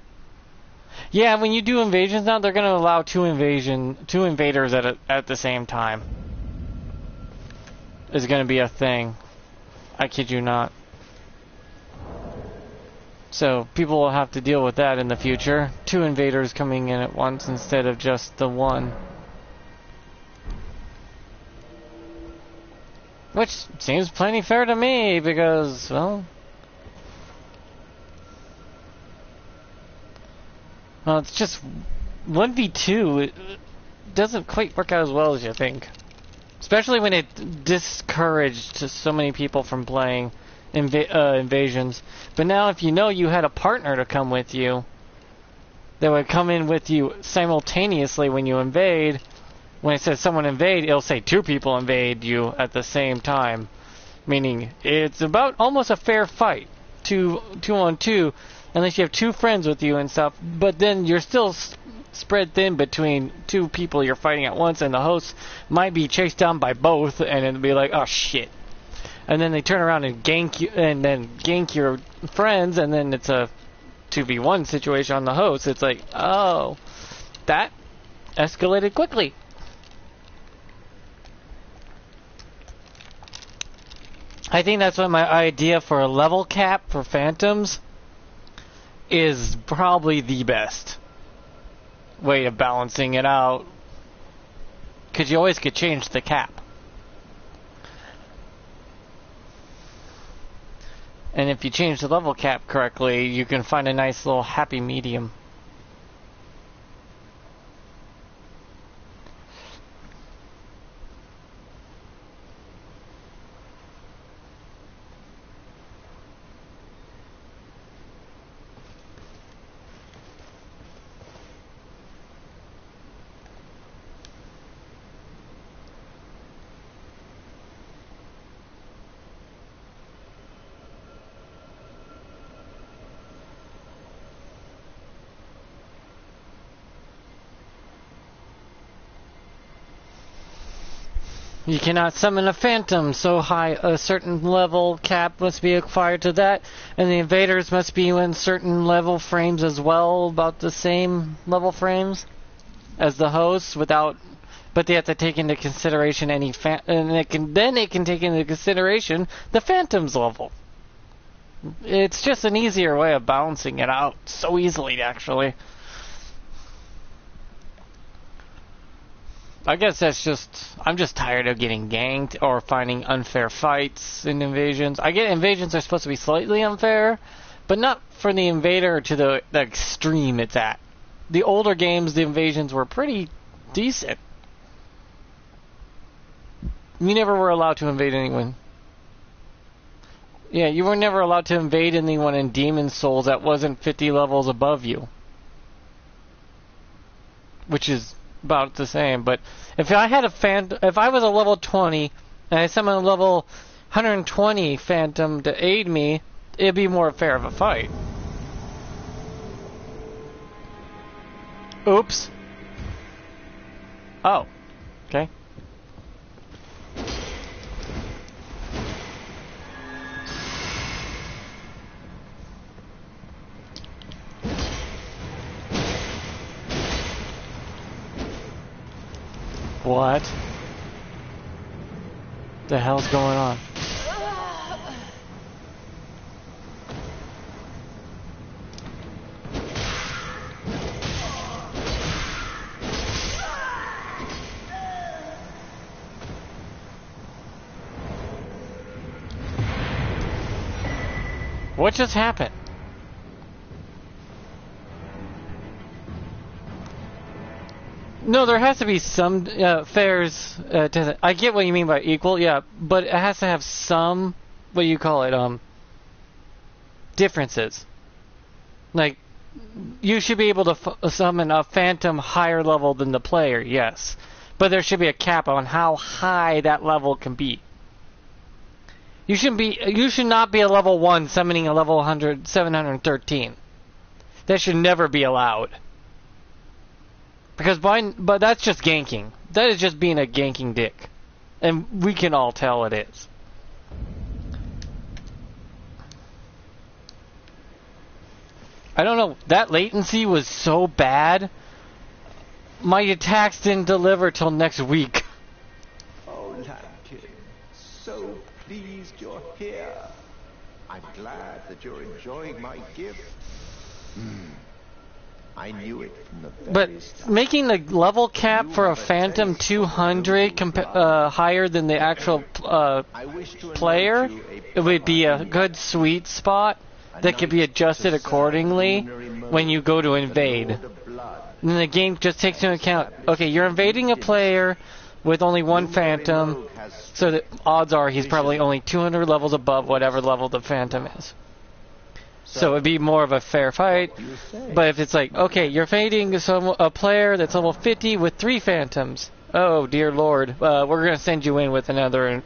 Yeah, when you do invasions now, they're going to allow two invaders at the same time. Is going to be a thing. I kid you not. So people will have to deal with that in the future. 2 invaders coming in at once instead of just the one. Which seems plenty fair to me because, well, it's just 1v2. It doesn't quite work out as well as you think. Especially when it discouraged so many people from playing invasions. But now if you know you had a partner to come with you, that would come in with you simultaneously when you invade. When it says someone invade, it'll say 2 people invade you at the same time. Meaning it's about almost a fair fight. 2 on 2. Unless you have 2 friends with you and stuff. But then you're still spread thin between 2 people you're fighting at once. And the host might be chased down by both. And it'll be like, oh shit. And then they turn around and gank you. And then gank your friends. And then it's a 2v1 situation on the host. It's like, oh. That escalated quickly. I think that's what my idea for a level cap for Phantoms is probably the best way of balancing it out. Because you always could change the cap. And if you change the level cap correctly, you can find a nice little happy medium. You cannot summon a phantom so high a certain level cap must be acquired to that, and the invaders must be in certain level frames as well, about the same level frames as the hosts, without, but they have to take into consideration any and it can take into consideration the phantom's level. It's just an easier way of balancing it out so easily, actually. I guess that's just, I'm just tired of getting ganked or finding unfair fights in invasions. I get invasions are supposed to be slightly unfair, but not for the invader to the extreme it's at. The older games, the invasions were pretty decent. You never were allowed to invade anyone. Yeah, you were never allowed to invade anyone in Demon Souls that wasn't 50 levels above you. Which is about the same, but if I had if I was a level 20 and I summoned a level 120 phantom to aid me, it'd be more fair of a fight. Oops. Oh. Okay. What the hell's going on? What just happened? No, there has to be some fairs. I get what you mean by equal, yeah, but it has to have some. What do you call it? differences. Like, you should be able to summon a phantom higher level than the player, yes. But there should be a cap on how high that level can be. You should not be a level 1 summoning a level 713. That should never be allowed. But that's just ganking. That is just being a ganking dick. And we can all tell it is. I don't know, that latency was so bad, my attacks didn't deliver till next week. Oh, Lambkin, so pleased you're here. I'm glad that you're enjoying my gift. I knew it from the very start. Making the level cap for a Phantom 200 higher than the actual player, it would be a good sweet spot that could be adjusted accordingly when you go to invade. And then the game just takes into account, okay, you're invading a player with only one Phantom, so the odds are he's probably only 200 levels above whatever level the Phantom is. So it'd be more of a fair fight. But if it's like, okay, you're invading a player that's level 50 with 3 Phantoms. Oh, dear Lord. We're going to send you in with another.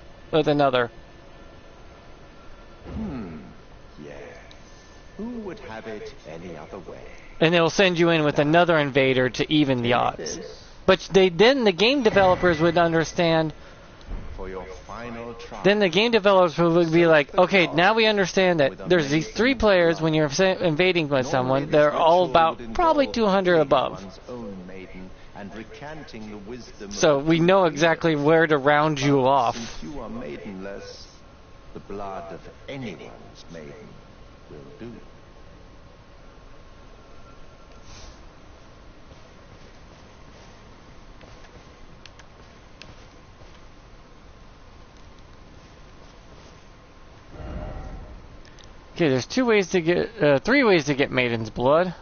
Who would have it any other way? And they'll send you in with another invader to even the odds. But then the game developers would understand. For your final try. Then the game developers would be like, okay, now we understand that there's these 3 players when you're invading with someone. They're all about probably 200 above. So we know exactly where to round you off. Since you are maidenless, the blood of anyone's maiden will do. Okay, there's 3 ways to get Maiden's Blood.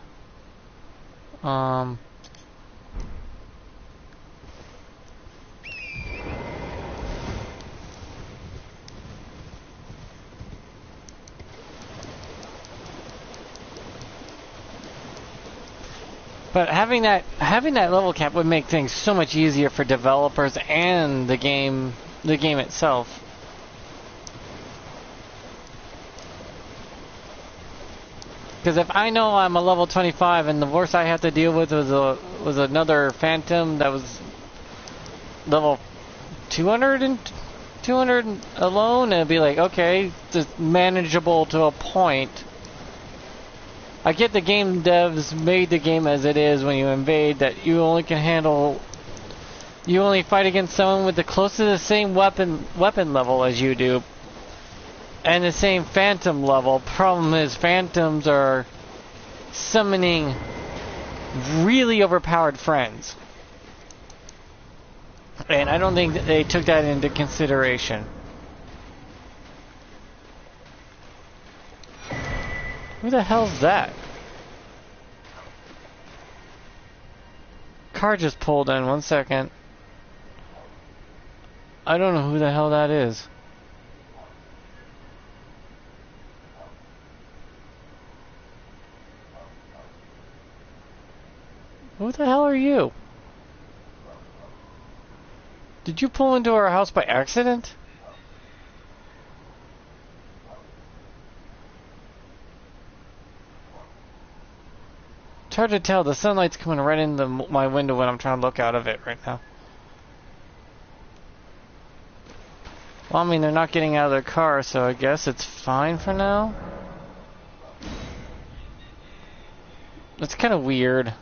But having that level cap would make things so much easier for developers and the game itself. Because if I know I'm a level 25 and the worst I have to deal with was another Phantom that was level 200 alone, it'd be like, okay, it's manageable to a point. I get the game devs made the game as it is when you invade, that you only fight against someone with the close to the same weapon level as you do. And the same Phantom level. Problem is, Phantoms are summoning really overpowered friends. And I don't think that they took that into consideration. Who the hell's that? Car just pulled in, 1 second. I don't know who the hell that is. Who the hell are you? Did you pull into our house by accident? It's hard to tell. The sunlight's coming right into my window when I'm trying to look out of it right now. Well, I mean, they're not getting out of their car, so I guess it's fine for now. That's kind of weird.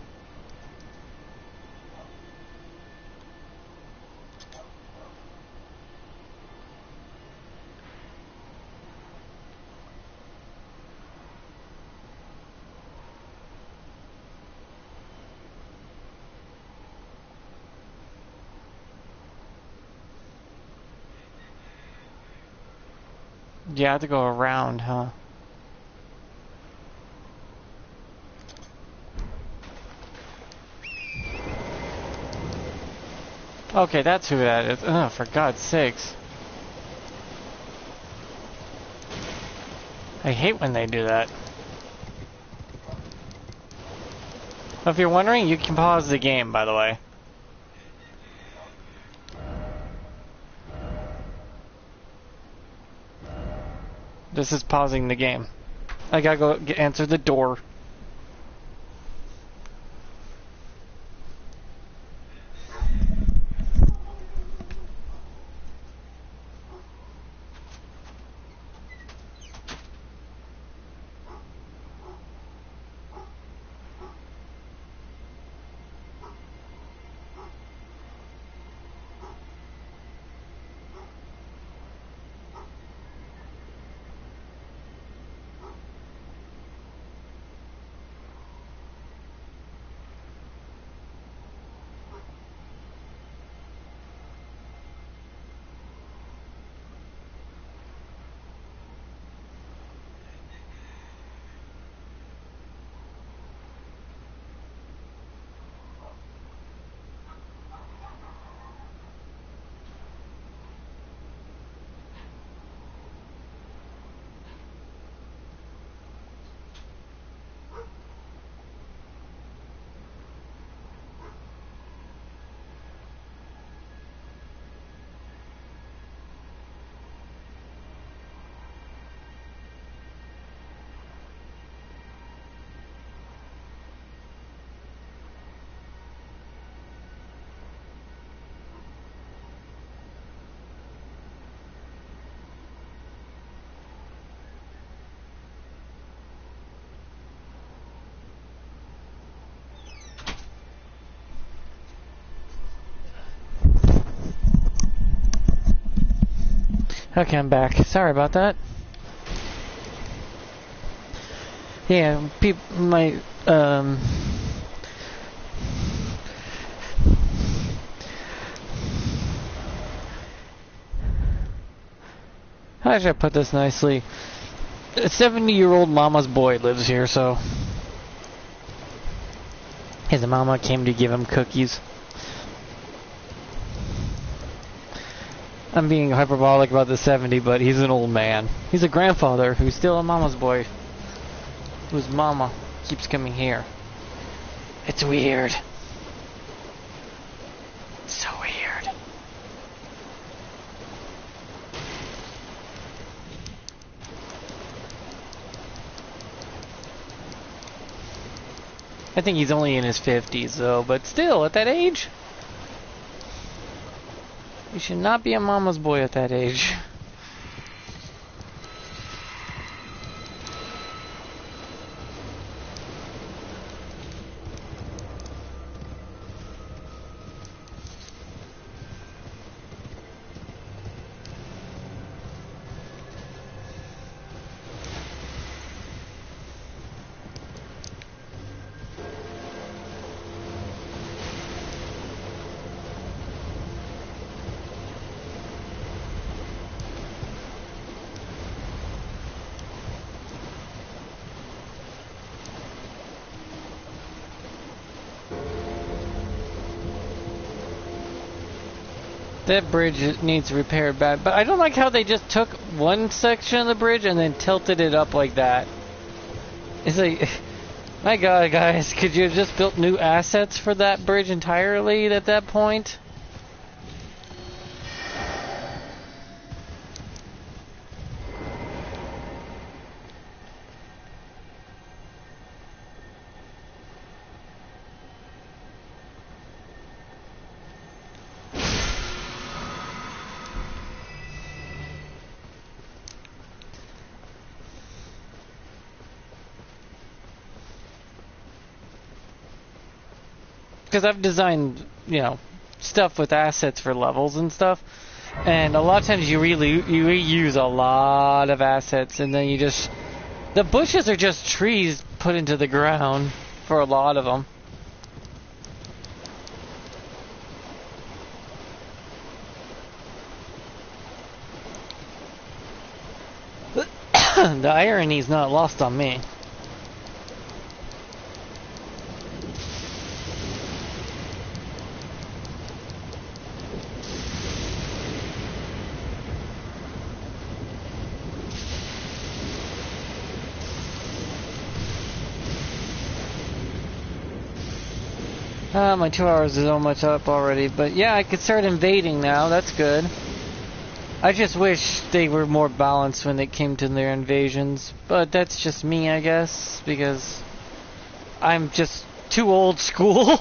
Yeah, I have to go around, huh? Okay, that's who that is. Oh, for God's sakes. I hate when they do that. If you're wondering, you can pause the game, by the way. This is pausing the game. I gotta go answer the door. Okay, I'm back. Sorry about that. Yeah, my how should I put this nicely? A 70-year-old mama's boy lives here, so his mama came to give him cookies. I'm being hyperbolic about the 70, but he's an old man. He's a grandfather who's still a mama's boy, whose mama keeps coming here. It's weird. So weird. I think he's only in his 50s, though, but still, at that age, you should not be a mama's boy at that age. That bridge needs repaired bad, but I don't like how they just took one section of the bridge and then tilted it up like that. It's like, my god, guys, could you have just built new assets for that bridge entirely at that point? Because I've designed, you know, stuff with assets for levels and stuff, and a lot of times you reuse a lot of assets, and then the bushes are just trees put into the ground for a lot of them. The irony's not lost on me. My 2 hours is almost up already, but yeah, I could start invading now. That's good. I just wish they were more balanced when it came to their invasions, but that's just me, I guess, because I'm just too old school.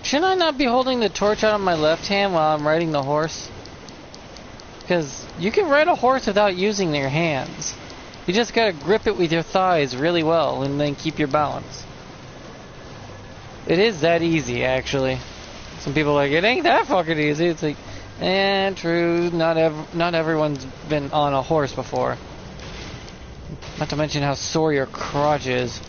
Shouldn't I not be holding the torch out on my left hand while I'm riding the horse? Because you can ride a horse without using your hands. You just gotta grip it with your thighs really well and then keep your balance. It is that easy, actually. Some people are like, it ain't that fucking easy. It's like, true, not everyone's been on a horse before. Not to mention how sore your crotch is.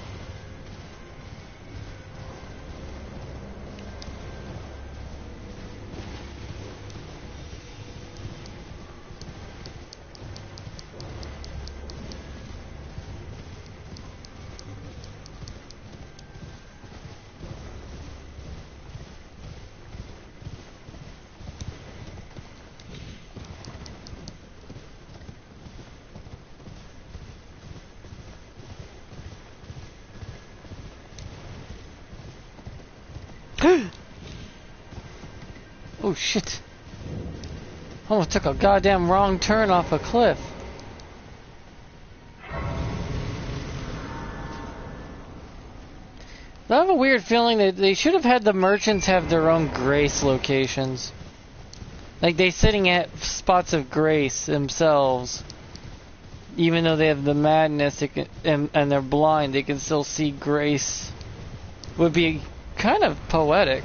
Oh shit. Almost took a goddamn wrong turn off a cliff. I have a weird feeling that they should have had the merchants have their own grace locations. Like they sitting at spots of grace themselves. Even though they have the madness and they're blind, they can still see grace. Would be kind of poetic.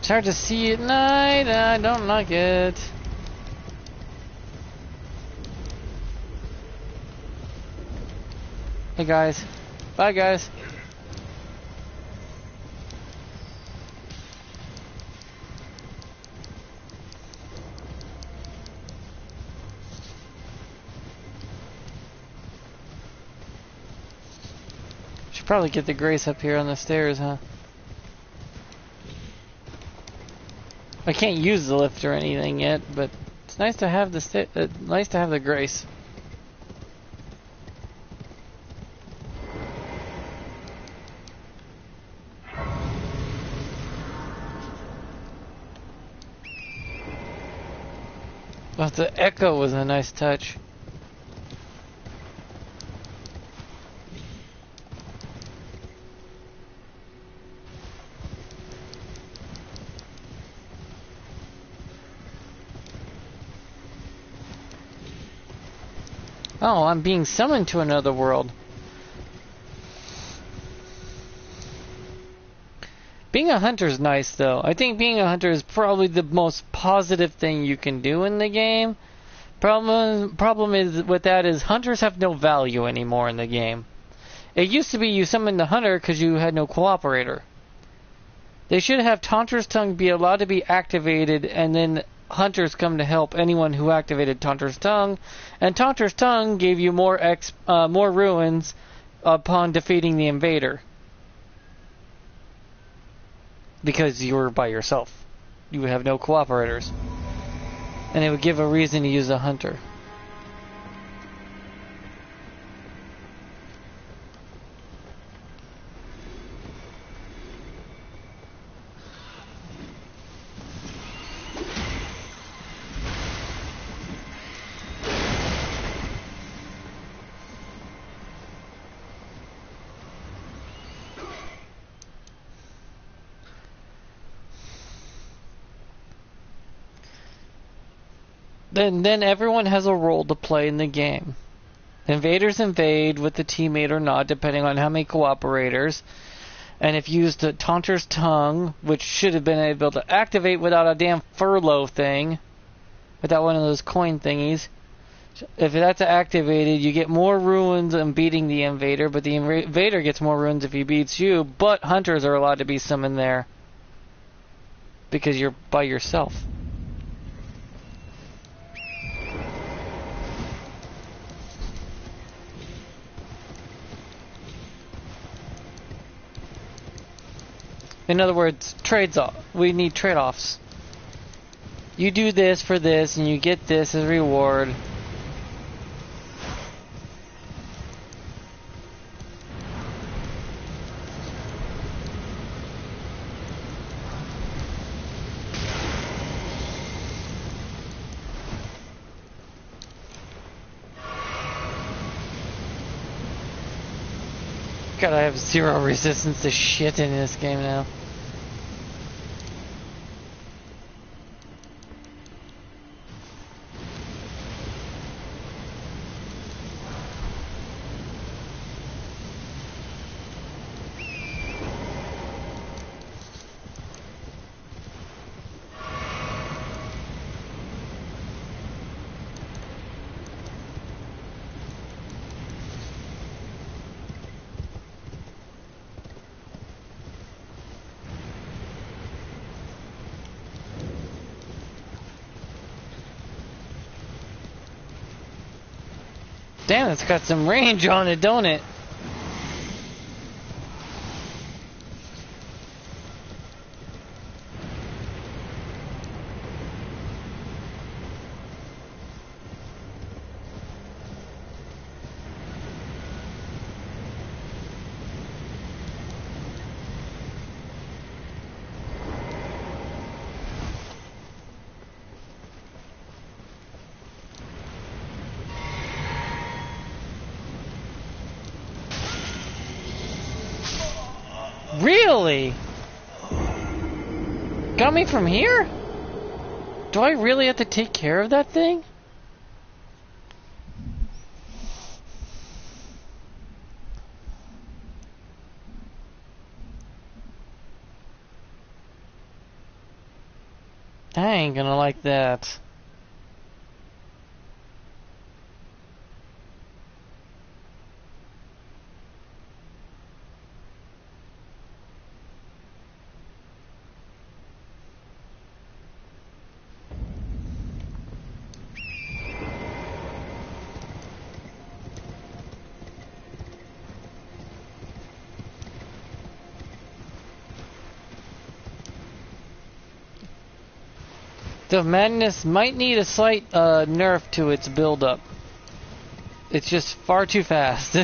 It's hard to see at night, I don't like it. Hey guys. Bye guys. Should probably get the grace up here on the stairs, huh? I can't use the lift or anything yet, but it's nice to have the nice to have the grace. Oh, the echo was a nice touch. Oh, I'm being summoned to another world. Being a hunter's nice, though. I think being a hunter is probably the most positive thing you can do in the game. Problem is with that is hunters have no value anymore in the game. It used to be you summoned the hunter because you had no cooperator. They should have Taunter's Tongue be allowed to be activated, and then hunters come to help anyone who activated Taunter's Tongue, and Taunter's Tongue gave you more ruins upon defeating the invader. Because you were by yourself. You would have no cooperators. And it would give a reason to use a hunter. then everyone has a role to play in the game. Invaders invade with the teammate or not, depending on how many cooperators. And if you use the Taunter's Tongue, which should have been able to activate without a damn furlough thing, without one of those coin thingies, if that's activated, you get more runes in beating the invader, but the invader gets more runes if he beats you, but hunters are allowed to be summoned there. Because you're by yourself. In other words, trades off. We need trade-offs. You do this for this, and you get this as reward. God, I have zero resistance to shit in this game now. Damn, it's got some range on it, don't it? Really? Got me from here? Do I really have to take care of that thing? I ain't gonna like that. The madness might need a slight nerf to its build-up. It's just far too fast.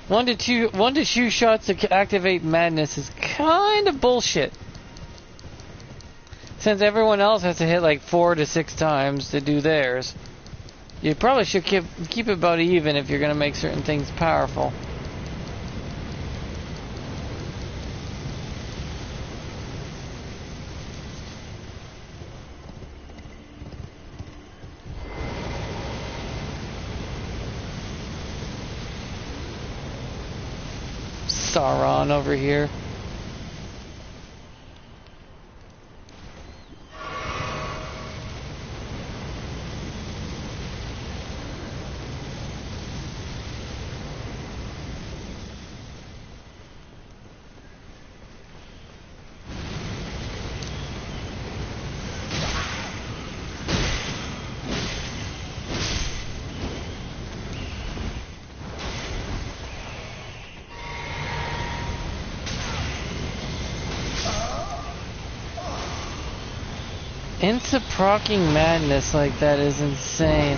one to two shots to activate madness is kind of bullshit. Since everyone else has to hit like 4 to 6 times to do theirs, you probably should keep it about even if you're gonna make certain things powerful. Sauron over here. Into proccing madness like that is insane.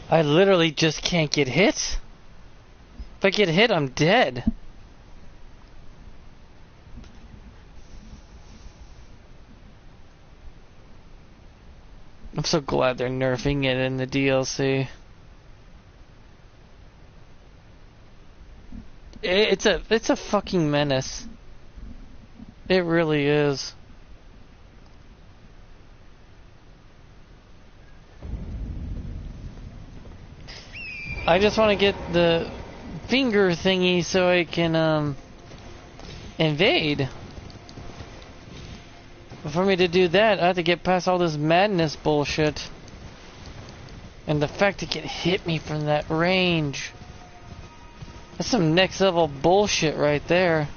I literally just can't get hit. If I get hit, I'm dead. I'm so glad they're nerfing it in the DLC. It's a fucking menace. It really is. I just want to get the finger thingy so I can invade. But for me to do that, I have to get past all this madness bullshit. And the fact it can hit me from that range. That's some next level bullshit right there.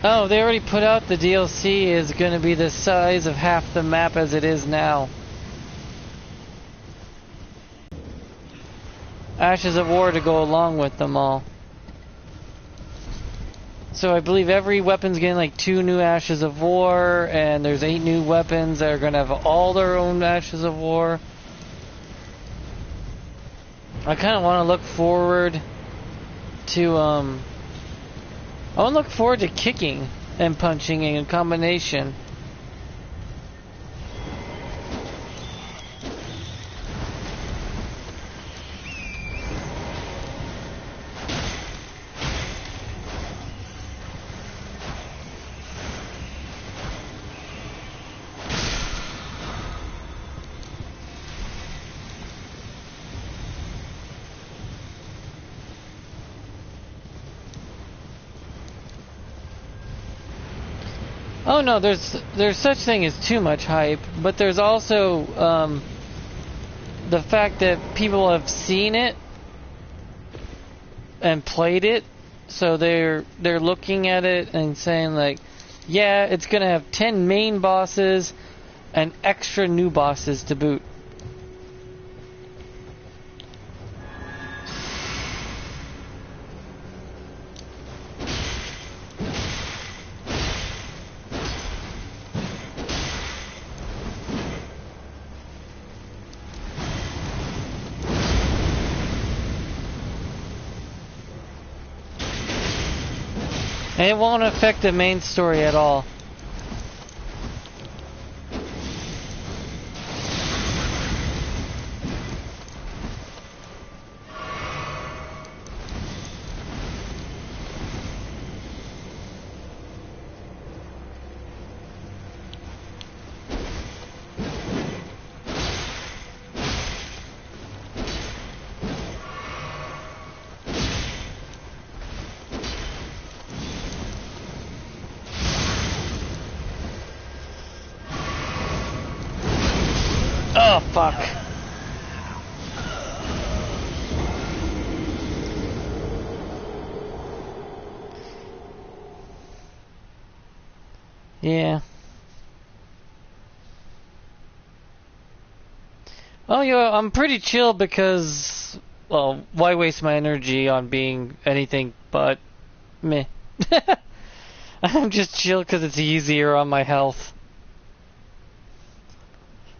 Oh, they already put out the DLC is going to be the size of half the map as it is now. Ashes of War to go along with them all. So I believe every weapon's getting like 2 new Ashes of War, and there's 8 new weapons that are going to have all their own Ashes of War. I kind of want to look forward to, I want to look forward to kicking and punching in combination. Oh no, there's such thing as too much hype, but there's also the fact that people have seen it and played it, so they're looking at it and saying like, yeah, it's gonna have 10 main bosses and extra new bosses to boot. And it won't affect the main story at all. Oh, fuck. Yeah. Oh, yeah, I'm pretty chill because, well, why waste my energy on being anything but meh. I'm just chill because it's easier on my health.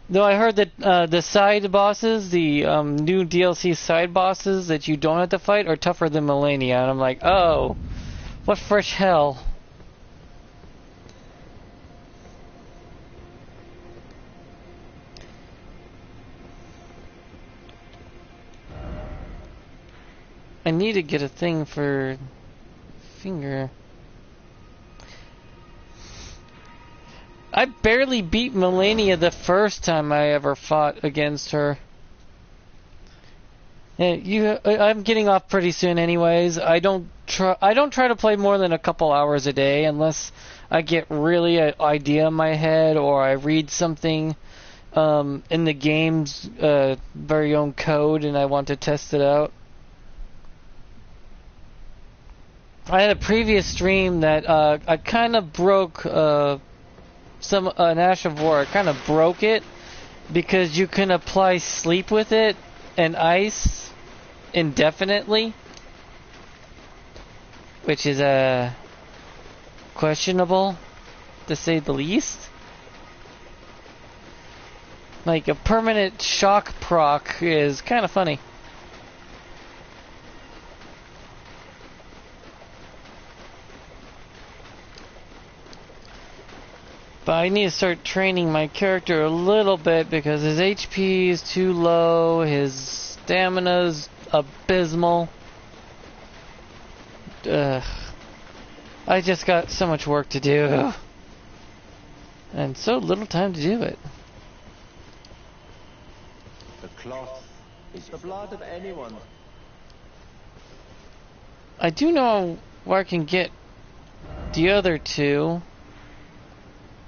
Though I heard that the side bosses, the new DLC side bosses that you don't have to fight are tougher than Millennia, and I'm like, oh, what fresh hell. I need to get a thing for finger. I barely beat Millennia the first time I ever fought against her. Yeah, I'm getting off pretty soon, anyways. I don't try to play more than a couple hours a day unless I get really an idea in my head or I read something in the game's very own code and I want to test it out. I had a previous stream that I kind of broke an Ash of War. I kind of broke it because you can apply sleep with it and ice indefinitely, which is questionable to say the least. Like a permanent shock proc is kind of funny. But I need to start training my character a little bit because his HP is too low, his stamina's abysmal. I just got so much work to do. And so little time to do it. The cloth is the blood of anyone. I do know where I can get the other two.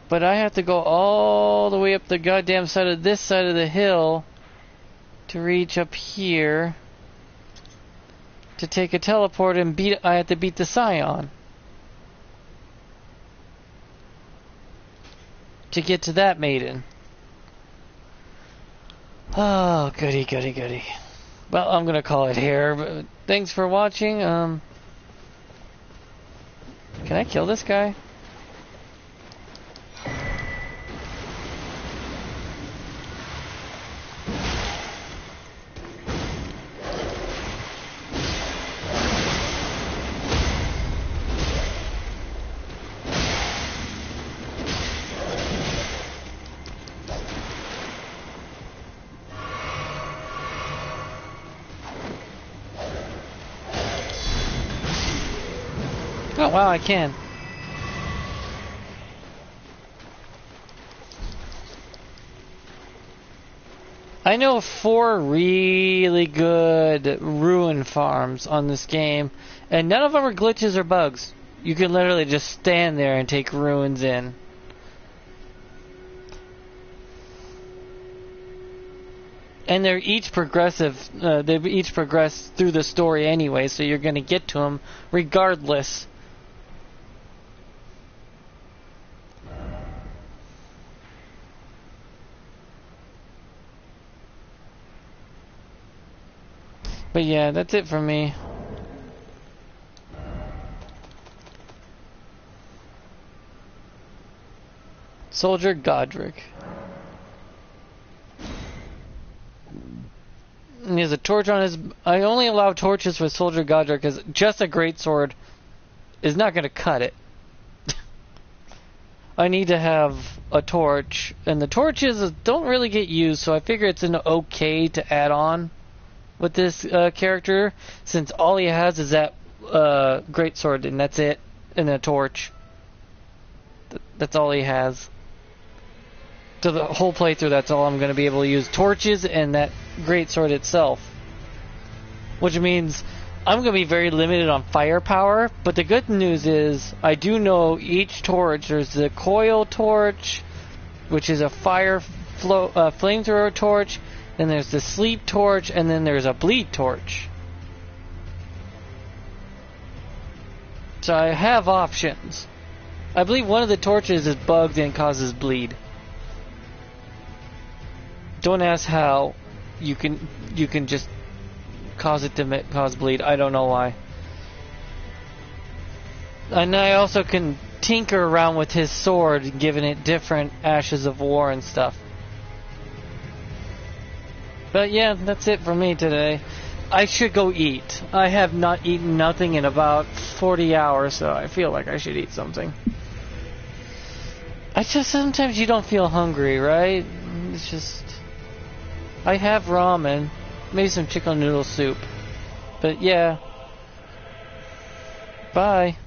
But I have to go all the way up the goddamn side of this side of the hill to reach up here to take a teleport and I have to beat the Scion to get to that maiden. Oh, goody, goody, goody. Well, I'm gonna call it here. But thanks for watching. Can I kill this guy? Oh wow, I can. I know 4 really good ruin farms on this game, and none of them are glitches or bugs. You can literally just stand there and take ruins in. And they're each progressive. They've each progressed through the story anyway, so you're going to get to them regardless. But yeah, that's it for me. Soldier Godric. And he has a torch on his... I only allow torches with Soldier Godric because just a greatsword is not going to cut it. I need to have a torch. And the torches don't really get used, so I figure it's an okay to add on with this character, since all he has is that greatsword, and that's it, and a torch. That's all he has. So the whole playthrough, that's all I'm going to be able to use. Torches and that greatsword itself. Which means I'm going to be very limited on firepower, but the good news is I do know each torch. There's the coil torch, which is a flamethrower torch. Then there's the sleep torch, and then there's a bleed torch. So I have options. I believe one of the torches is bugged and causes bleed. Don't ask how. You can just cause it to cause bleed. I don't know why. And I also can tinker around with his sword, giving it different ashes of war and stuff. But yeah, that's it for me today. I should go eat. I have not eaten nothing in about 40 hours, so I feel like I should eat something. Sometimes you don't feel hungry, right? It's just... I have ramen. Maybe some chicken noodle soup. But yeah. Bye.